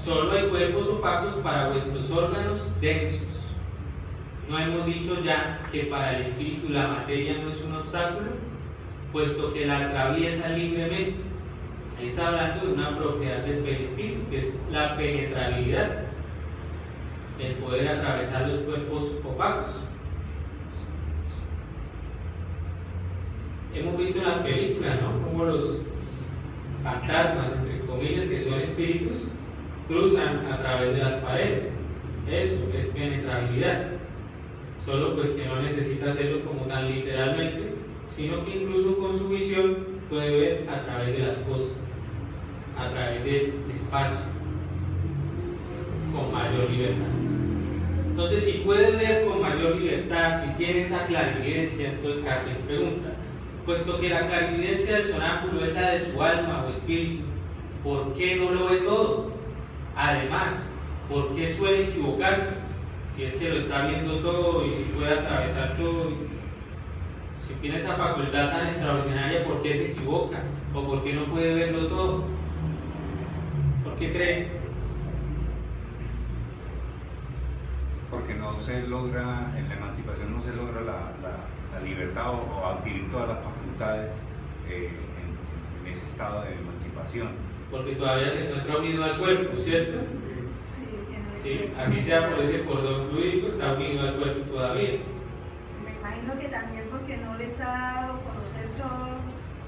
solo hay cuerpos opacos para vuestros órganos densos. ¿No hemos dicho ya que para el espíritu la materia no es un obstáculo, puesto que la atraviesa libremente? Ahí está hablando de una propiedad del perispíritu, que es la penetrabilidad, el poder atravesar los cuerpos opacos. Hemos visto en las películas, ¿no?, cómo los fantasmas, entre comillas, que son espíritus, cruzan a través de las paredes. Eso es penetrabilidad. Solo pues que no necesita hacerlo como tan literalmente, sino que incluso con su visión puede ver a través de las cosas, a través del espacio, con mayor libertad. Entonces, si puede ver con mayor libertad, si tiene esa clarividencia, entonces Kardec pregunta: puesto que la clarividencia del sonámbulo es la de su alma o espíritu, ¿por qué no lo ve todo? Además, ¿por qué suele equivocarse? Si es que lo está viendo todo y si puede atravesar todo, si tiene esa facultad tan extraordinaria, ¿por qué se equivoca? ¿O por qué no puede verlo todo? ¿Por qué cree? Porque no se logra, en la emancipación no se logra la libertad o adquirir todas las facultades en ese estado de emancipación. Porque todavía se encuentra unido al cuerpo, ¿cierto? Sí, Sí, así sea por ese cordón fluídico, está unido al cuerpo todavía. Me imagino que también porque no le está dado a conocer todo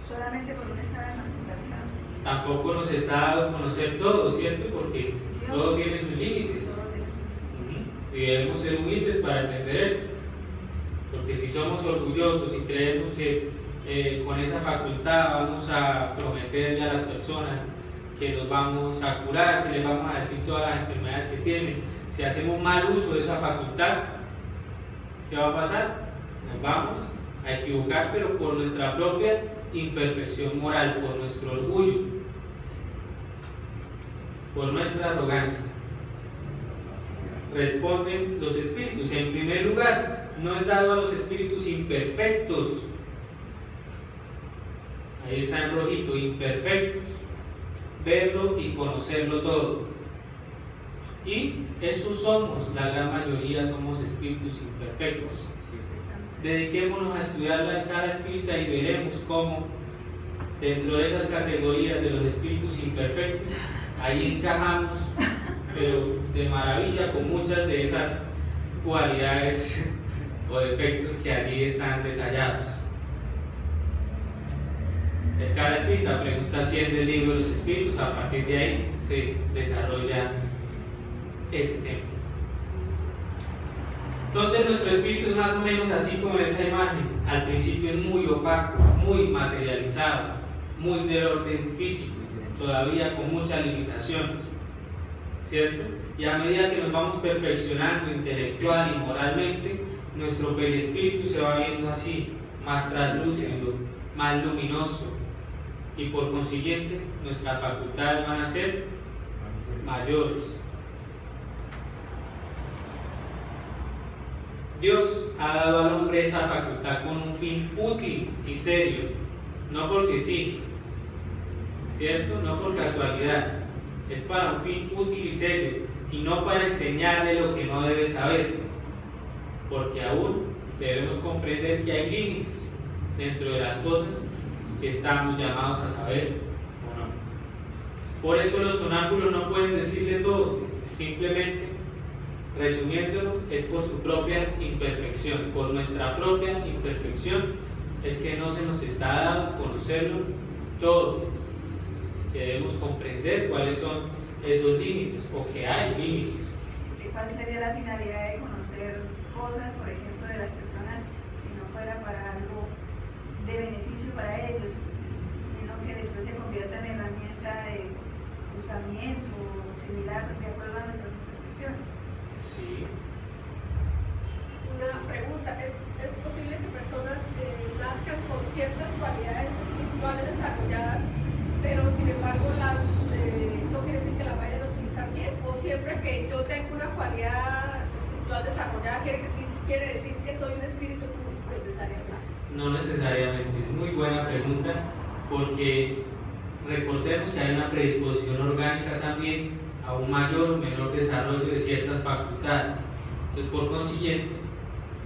solamente por un estado de emancipación. Tampoco nos está dado a conocer todo, ¿cierto? Porque todo tiene sus límites. Todo tiene sus límites. Y debemos ser humildes para entender eso. Porque si somos orgullosos y creemos que con esa facultad vamos a prometerle a las personas que los vamos a curar, que les vamos a decir todas las enfermedades que tienen, si hacemos mal uso de esa facultad, ¿qué va a pasar? Nos vamos a equivocar, pero por nuestra propia imperfección moral, por nuestro orgullo, por nuestra arrogancia. Responden los espíritus: en primer lugar, no es dado a los espíritus imperfectos, ahí está en rojito, imperfectos, verlo y conocerlo todo. Y eso somos, la gran mayoría somos espíritus imperfectos. Dediquémonos a estudiar la escala espírita y veremos cómo dentro de esas categorías de los espíritus imperfectos, ahí encajamos, pero de maravilla, con muchas de esas cualidades o defectos que allí están detallados. Escala espírita, pregunta 100 del libro de los espíritus. A partir de ahí se desarrolla ese tema. Entonces nuestro espíritu es más o menos así como en esa imagen. Al principio es muy opaco, muy materializado, muy del orden físico, todavía con muchas limitaciones, ¿cierto? Y a medida que nos vamos perfeccionando intelectual y moralmente, nuestro perispíritu se va viendo así, más translúcido, más luminoso y por consiguiente nuestras facultades van a ser mayores. Dios ha dado al hombre esa facultad con un fin útil y serio, no porque sí, ¿cierto? No por casualidad, es para un fin útil y serio y no para enseñarle lo que no debe saber, porque aún debemos comprender que hay límites dentro de las cosas que estamos llamados a saber o no. Por eso los sonámbulos no pueden decirle todo, simplemente, resumiéndolo, es por su propia imperfección, por nuestra propia imperfección, es que no se nos está dado conocerlo todo, que debemos comprender cuáles son esos límites o que hay límites. ¿Cuál sería la finalidad de conocer cosas, por ejemplo, de las personas, si no fuera para algo de beneficio para ellos, y no que después se convierta en herramienta de juzgamiento o similar de acuerdo a nuestras imperfecciones? Sí. Una pregunta, ¿es posible que personas nazcan con ciertas cualidades espirituales desarrolladas, pero sin embargo no quiere decir que las vayan a utilizar bien? ¿O siempre que yo tengo una cualidad espiritual desarrollada quiere decir que soy un espíritu necesariamente? No necesariamente, es muy buena pregunta, porque recordemos que hay una predisposición orgánica también a un mayor o menor desarrollo de ciertas facultades. Entonces, por consiguiente,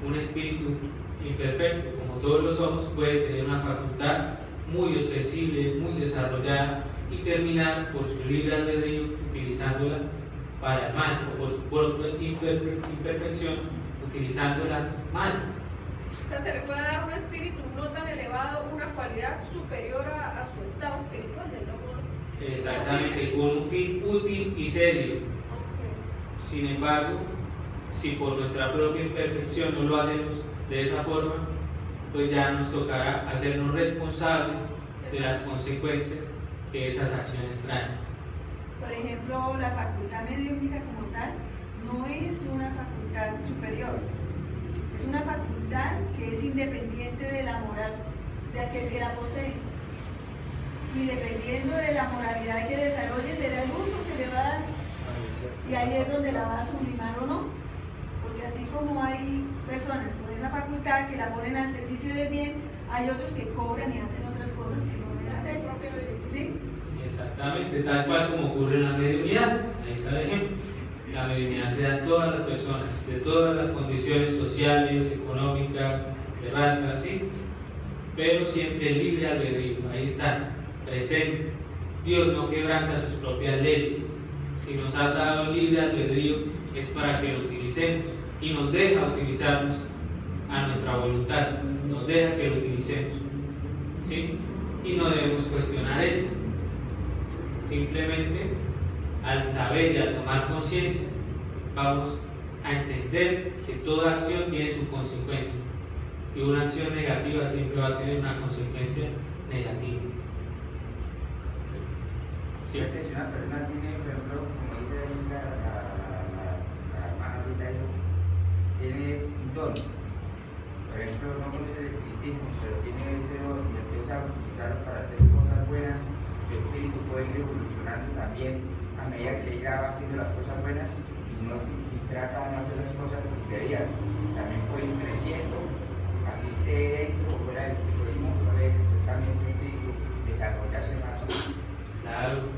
un espíritu imperfecto, como todos lo somos, puede tener una facultad muy ostensible, muy desarrollada y terminar por su libre albedrío utilizándola para el mal, o por su propia imperfección utilizándola mal. O sea, se le puede dar a un espíritu no tan elevado una cualidad superior a su estado espiritual, digamos. Exactamente, con un fin útil y serio. Okay. Sin embargo, si por nuestra propia imperfección no lo hacemos de esa forma, pues ya nos tocará hacernos responsables de las consecuencias que esas acciones traen. Por ejemplo, la facultad mediúnica como tal no es una facultad superior, es una facultad que es independiente de la moral de aquel que la posee. Y dependiendo de la moralidad que desarrolle, será el uso que le va a dar. Y ahí es donde la va a sublimar o no. Porque así como hay personas con esa facultad que la ponen al servicio del bien, hay otros que cobran y hacen otras cosas que no deben hacer. ¿Sí? Exactamente, tal cual como ocurre en la mediunidad. Ahí está el ejemplo. La mediunidad se da a todas las personas, de todas las condiciones sociales, económicas, de raza, ¿sí? Pero siempre libre albedrío. Ahí está, presente. Dios no quebranta sus propias leyes. Si nos ha dado libre albedrío es para que lo utilicemos y nos deja utilizarnos a nuestra voluntad, nos deja que lo utilicemos, ¿sí? Y no debemos cuestionar eso. Simplemente al saber y al tomar conciencia vamos a entender que toda acción tiene su consecuencia y una acción negativa siempre va a tener una consecuencia negativa. Si una persona tiene, por ejemplo, como dice ahí la hermana ahorita, tiene un don, por ejemplo, no conoce el espiritismo, pero tiene ese don y empieza a utilizarlo para hacer cosas buenas, su espíritu puede ir evolucionando también a medida que ella va haciendo las cosas buenas y trata de no hacer las cosas debidas. También puede ir creciendo, así esté dentro o fuera del espiritismo, puede crecer también su espíritu, desarrollarse más.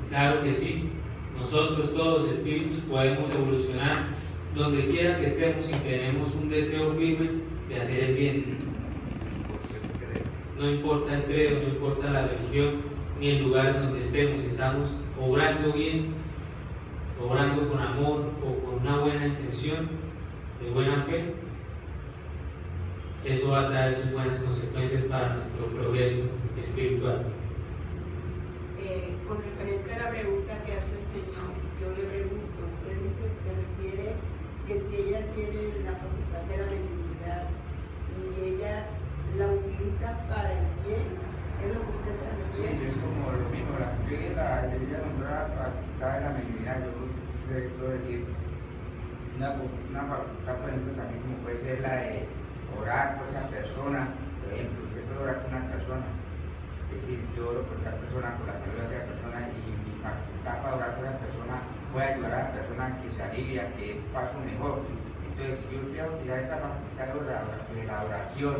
Claro que sí. Nosotros todos espíritus podemos evolucionar donde quiera que estemos si tenemos un deseo firme de hacer el bien. No importa el credo, no importa la religión, ni el lugar donde estemos, si estamos obrando bien, obrando con amor o con una buena intención, de buena fe, eso va a traer sus buenas consecuencias para nuestro progreso espiritual. Con referente a la pregunta que hace el Señor, yo le pregunto, usted dice que se refiere que si ella tiene la facultad de la mediunidad y ella la utiliza para el bien, ¿es lo que usted se refiere? Sí, es como lo mismo, ella nombró la facultad de la mediunidad, yo puedo decir una facultad, por ejemplo, también como puede ser la de orar por esa persona, por ejemplo, usted puede orar por una persona, Es decir, yo oro por otra persona, por la salud de otra persona y mi facultad para orar por la persona puede ayudar a la persona que se alivia, que paso mejor. Entonces, yo voy a utilizar esa facultad de la oración.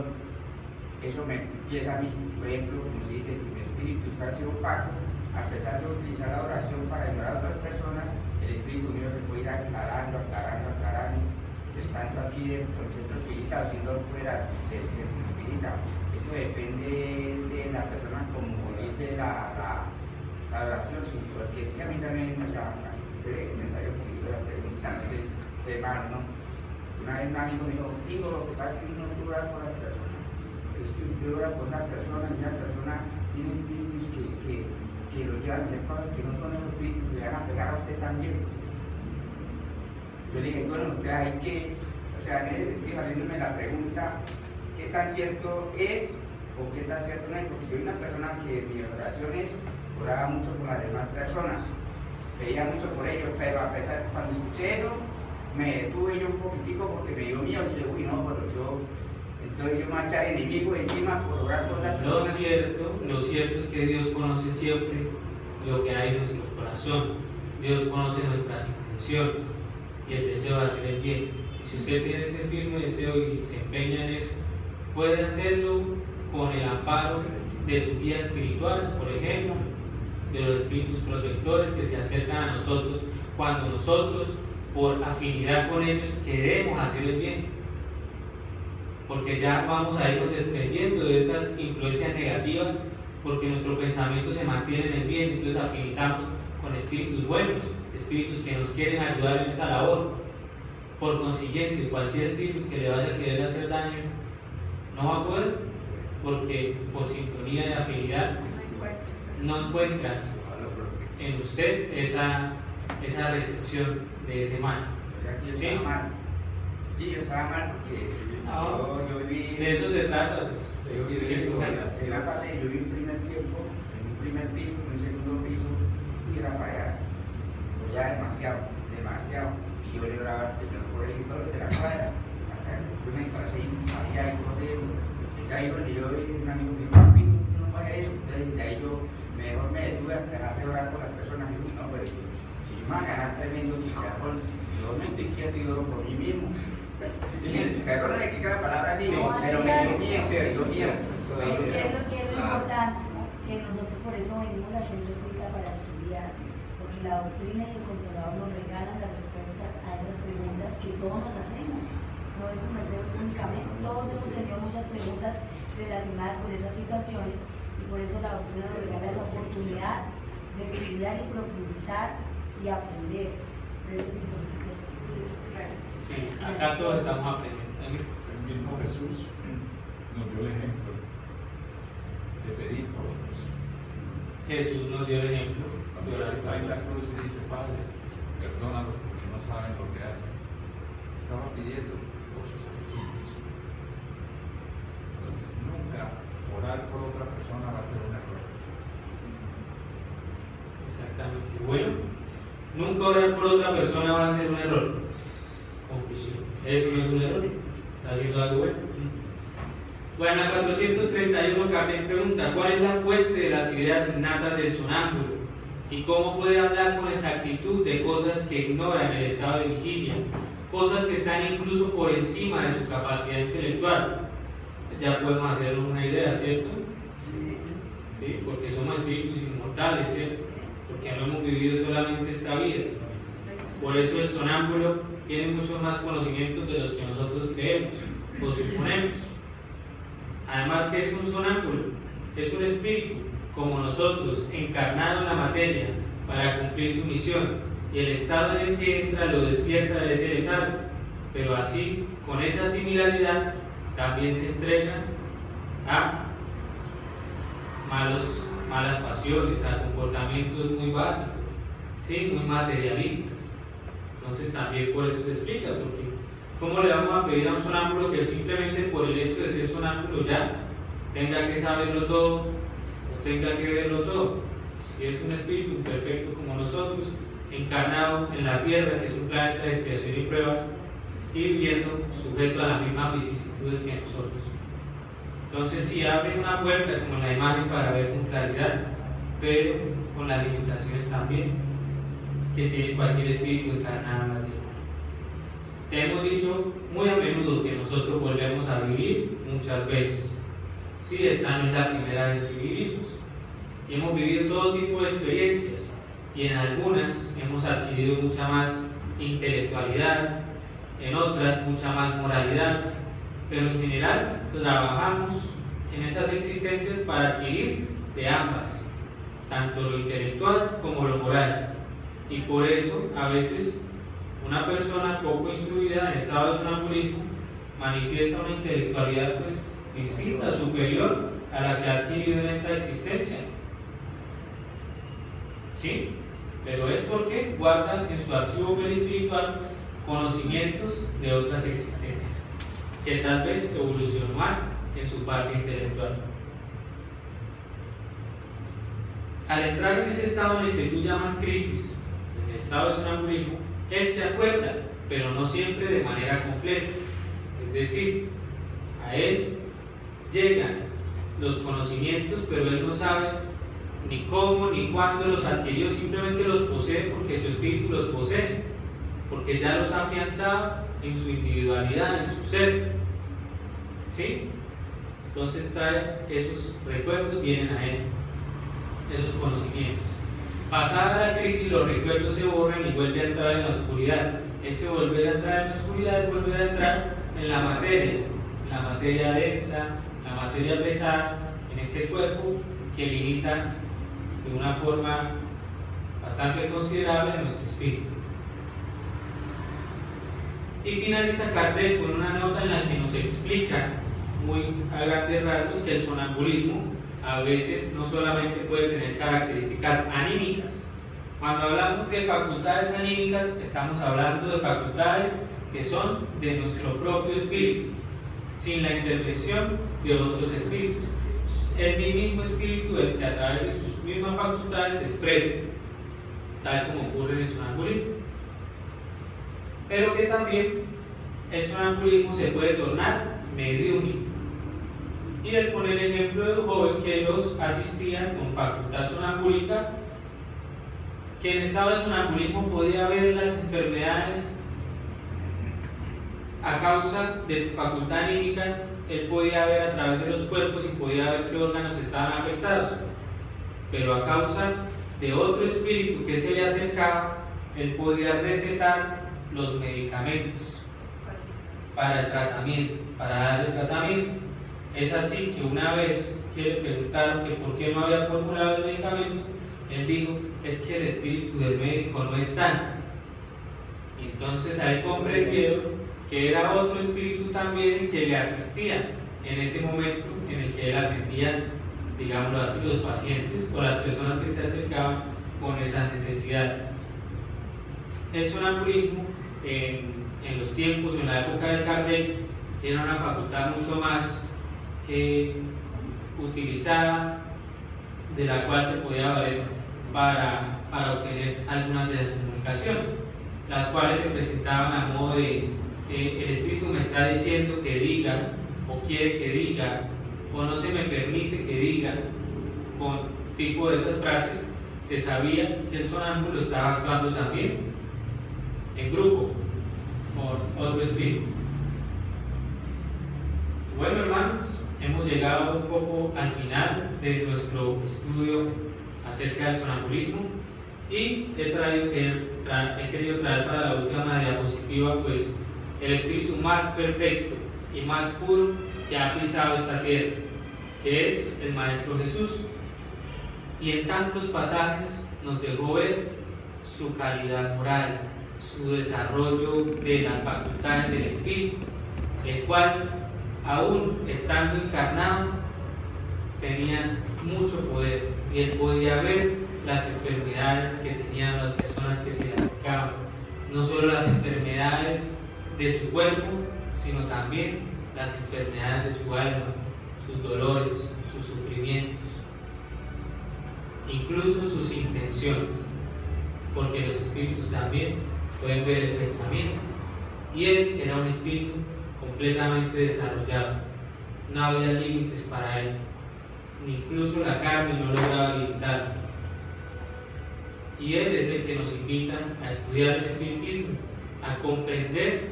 Eso me empieza a mí, por ejemplo, como se dice, si mi espíritu está haciendo opaco, a pesar de utilizar la oración para ayudar a otras personas, el espíritu mío se puede ir aclarando, estando aquí dentro del centro espiritual, siendo fuera del centro espiritual. Eso depende de la persona, como dice la oración, porque es que a mí también me salió un poquito la pregunta, entonces, hermano, ¿no? Una vez un amigo me dijo, digo, lo que pasa es que uno no ora por las personas, es que usted ora por una persona y la persona tiene espíritus que lo llevan a hacer cosas que no son esos espíritus, que le van a pegar a usted también. Yo le dije, bueno, hay que, o sea, en ese sentido, haciéndome la pregunta, ¿qué tan cierto es o qué tan cierto no es? Porque yo soy una persona que en mis oraciones oraba mucho por las demás personas, pedía mucho por ellos, pero a pesar, cuando escuché eso, me detuve yo un poquitico porque me dio miedo y dije, uy, no, pero entonces yo me voy a echar enemigo encima por orar por otras personas. Lo cierto es que Dios conoce siempre lo que hay en nuestro corazón. Dios conoce nuestras intenciones y el deseo de hacer el bien. Y si usted tiene ese firme deseo y se empeña en eso, puede hacerlo con el amparo de sus guías espirituales, por ejemplo, de los espíritus protectores que se acercan a nosotros cuando nosotros, por afinidad con ellos, queremos hacer el bien, porque ya vamos a irnos desprendiendo de esas influencias negativas, porque nuestro pensamiento se mantiene en el bien. Entonces afinizamos con espíritus buenos, espíritus que nos quieren ayudar en esa labor. Por consiguiente, cualquier espíritu que le vaya a querer hacer daño no va a poder, porque por sintonía de afinidad no encuentra en usted esa recepción de ese mal. O sea, que yo ¿Sí? estaba mal. Sí, yo estaba mal porque yo viví. De eso se trata. Pues, Yo viví en una parte, yo viví un primer tiempo, en un primer piso, en un segundo piso, y era para allá. Pues ya demasiado. Y yo le oraba al Señor por ahí, todos los de la cuadra, hasta que una instalación salía y corriendo. Y ahí donde yo vi un amigo me dijo, papi, tú no pagas eso. Entonces de ahí yo mejor me detuve a dejar de orar por las personas. Y no, pero si yo me voy a ganar tremendo chicharrón, yo me estoy quieto y oro por mí mismo. Perdóname que la palabra así, pero me dio miedo, ¿Qué es lo importante? Que nosotros por eso venimos al centro espírita para estudiar, porque la doctrina y el consolador nos regalan las respuestas a esas preguntas que todos nos hacemos. No es un merced únicamente, todos hemos tenido muchas preguntas relacionadas con esas situaciones y por eso la doctrina nos regala esa oportunidad de estudiar y profundizar y aprender. Por eso es importante asistir. Sí, acá todos estamos aprendiendo. El mismo Jesús nos dio el ejemplo de pedir por otros. Jesús nos dio el ejemplo de Cuando orar está en la por cruz y dice, Padre, perdónalos porque no saben lo que hacen. Estaba pidiendo por sus asesinos. Entonces, nunca orar por otra persona va a ser un error. Exactamente. Bueno, nunca orar por otra persona va a ser un error. Conclusión. Eso no es un error. Está haciendo algo bueno. Bueno, a 431 Kardec pregunta, ¿cuál es la fuente de las ideas innatas del sonámbulo? ¿Y cómo puede hablar con exactitud de cosas que ignora en el estado de vigilia? Cosas que están incluso por encima de su capacidad intelectual. Ya podemos hacernos una idea, ¿cierto? Sí, porque somos espíritus inmortales, ¿cierto? Porque no hemos vivido solamente esta vida. Por eso el sonámbulo tiene muchos más conocimientos de los que nosotros creemos o suponemos. Además, ¿qué es un sonámbulo? Es un espíritu, como nosotros, encarnado en la materia para cumplir su misión, y el estado en el que entra lo despierta de ese letargo, pero así, con esa similaridad, también se entrega a malas pasiones, a comportamientos muy básicos, ¿sí? Muy materialistas. Entonces también por eso se explica, porque ¿cómo le vamos a pedir a un sonámbulo que simplemente por el hecho de ser sonámbulo ya tenga que saberlo todo o tenga que verlo todo? Si es un espíritu perfecto como nosotros, encarnado en la Tierra, que es un planeta de expiación y pruebas, y viviendo sujeto a las mismas vicisitudes que nosotros. Entonces sí abren una puerta como en la imagen para ver con claridad, pero con las limitaciones también que tiene cualquier espíritu encarnado en la tierra. Te hemos dicho muy a menudo que nosotros volvemos a vivir muchas veces. Sí, esta no es la primera vez que vivimos. Y hemos vivido todo tipo de experiencias y en algunas hemos adquirido mucha más intelectualidad, en otras mucha más moralidad, pero en general trabajamos en esas existencias para adquirir de ambas, tanto lo intelectual como lo moral. Y por eso a veces una persona poco instruida en estado de sonambulismo manifiesta una intelectualidad pues distinta, superior a la que ha adquirido en esta existencia. ¿Sí? Pero es porque guardan en su archivo perispiritual conocimientos de otras existencias, que tal vez evolucionó más en su parte intelectual. Al entrar en ese estado en el que tú llamas crisis, en el estado de sonambulismo, él se acuerda, pero no siempre de manera completa. Es decir, a él llegan los conocimientos, pero él no sabe ni cómo ni cuándo los adquirió, simplemente los posee porque su espíritu los posee, porque ya los ha afianzado en su individualidad, en su ser. ¿Sí? Entonces trae esos recuerdos, vienen a él, esos conocimientos. Pasada la crisis, los recuerdos se borran y vuelve a entrar en la oscuridad. Ese volver a entrar en la oscuridad es volver a entrar en la materia densa, la materia pesada, en este cuerpo que limita de una forma bastante considerable a nuestro espíritu. Y finaliza Kardec con una nota en la que nos explica muy a grandes rasgos que el sonambulismo a veces no solamente puede tener características anímicas. Cuando hablamos de facultades anímicas, estamos hablando de facultades que son de nuestro propio espíritu, sin la intervención de otros espíritus. Es mi mismo espíritu el que a través de sus mismas facultades se expresa, tal como ocurre en el sonambulismo. Pero que también el sonambulismo se puede tornar mediúnico. Y él pone el ejemplo de un joven que los asistía con facultad sonambúlica, que en estado de sonambulismo podía ver las enfermedades a causa de su facultad anímica. Él podía ver a través de los cuerpos y podía ver qué órganos estaban afectados, pero a causa de otro espíritu que se le acercaba, él podía recetar los medicamentos para el tratamiento, para darle tratamiento. Es así que una vez que le preguntaron que por qué no había formulado el medicamento, él dijo, es que el espíritu del médico no está. Y entonces ahí comprendieron que era otro espíritu también que le asistía en ese momento en el que él atendía, digámoslo así, los pacientes o las personas que se acercaban con esas necesidades. El sonambulismo en los tiempos, en la época de Kardec, era una facultad mucho más utilizada, de la cual se podía valer para obtener algunas de las comunicaciones, las cuales se presentaban a modo de el espíritu me está diciendo que diga, o quiere que diga, o no se me permite que diga. Con tipo de esas frases se sabía que el sonámbulo estaba actuando también en grupo por otro espíritu. Bueno, hermanos, hemos llegado un poco al final de nuestro estudio acerca del sonambulismo y he querido traer para la última diapositiva pues el espíritu más perfecto y más puro que ha pisado esta tierra, que es el Maestro Jesús. Y en tantos pasajes nos dejó ver su calidad moral, su desarrollo de las facultades del espíritu, el cual, aún estando encarnado, tenía mucho poder y él podía ver las enfermedades que tenían las personas que se le acercaban, no solo las enfermedades de su cuerpo, sino también las enfermedades de su alma, sus dolores, sus sufrimientos, incluso sus intenciones, porque los espíritus también pueden ver el pensamiento, y él era un espíritu completamente desarrollado. no había límites para él, ni incluso la carne no lograba limitarlo. Y Él es el que nos invita a estudiar el espiritismo, a comprender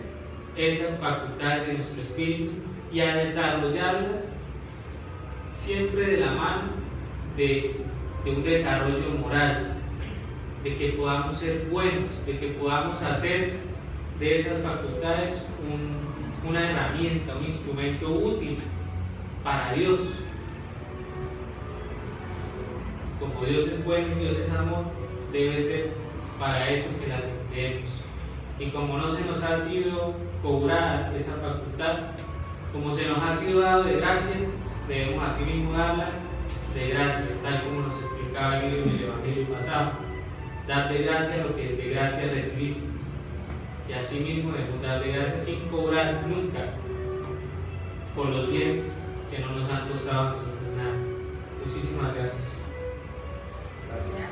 esas facultades de nuestro espíritu y a desarrollarlas siempre de la mano de un desarrollo moral, de que podamos ser buenos, de que podamos hacer de esas facultades una herramienta, un instrumento útil para Dios. Como Dios es bueno y Dios es amor, debe ser para eso que las empleemos. Y como no se nos ha sido cobrada esa facultad, como se nos ha sido dado de gracia, debemos así mismo darla de gracia, tal como nos explicaba en el Evangelio pasado. Dar de gracia lo que de gracia recibiste. Y así mismo debemos dar de gracia sin cobrar nunca por los bienes que no nos han costado a nosotros nada. Muchísimas gracias. Gracias.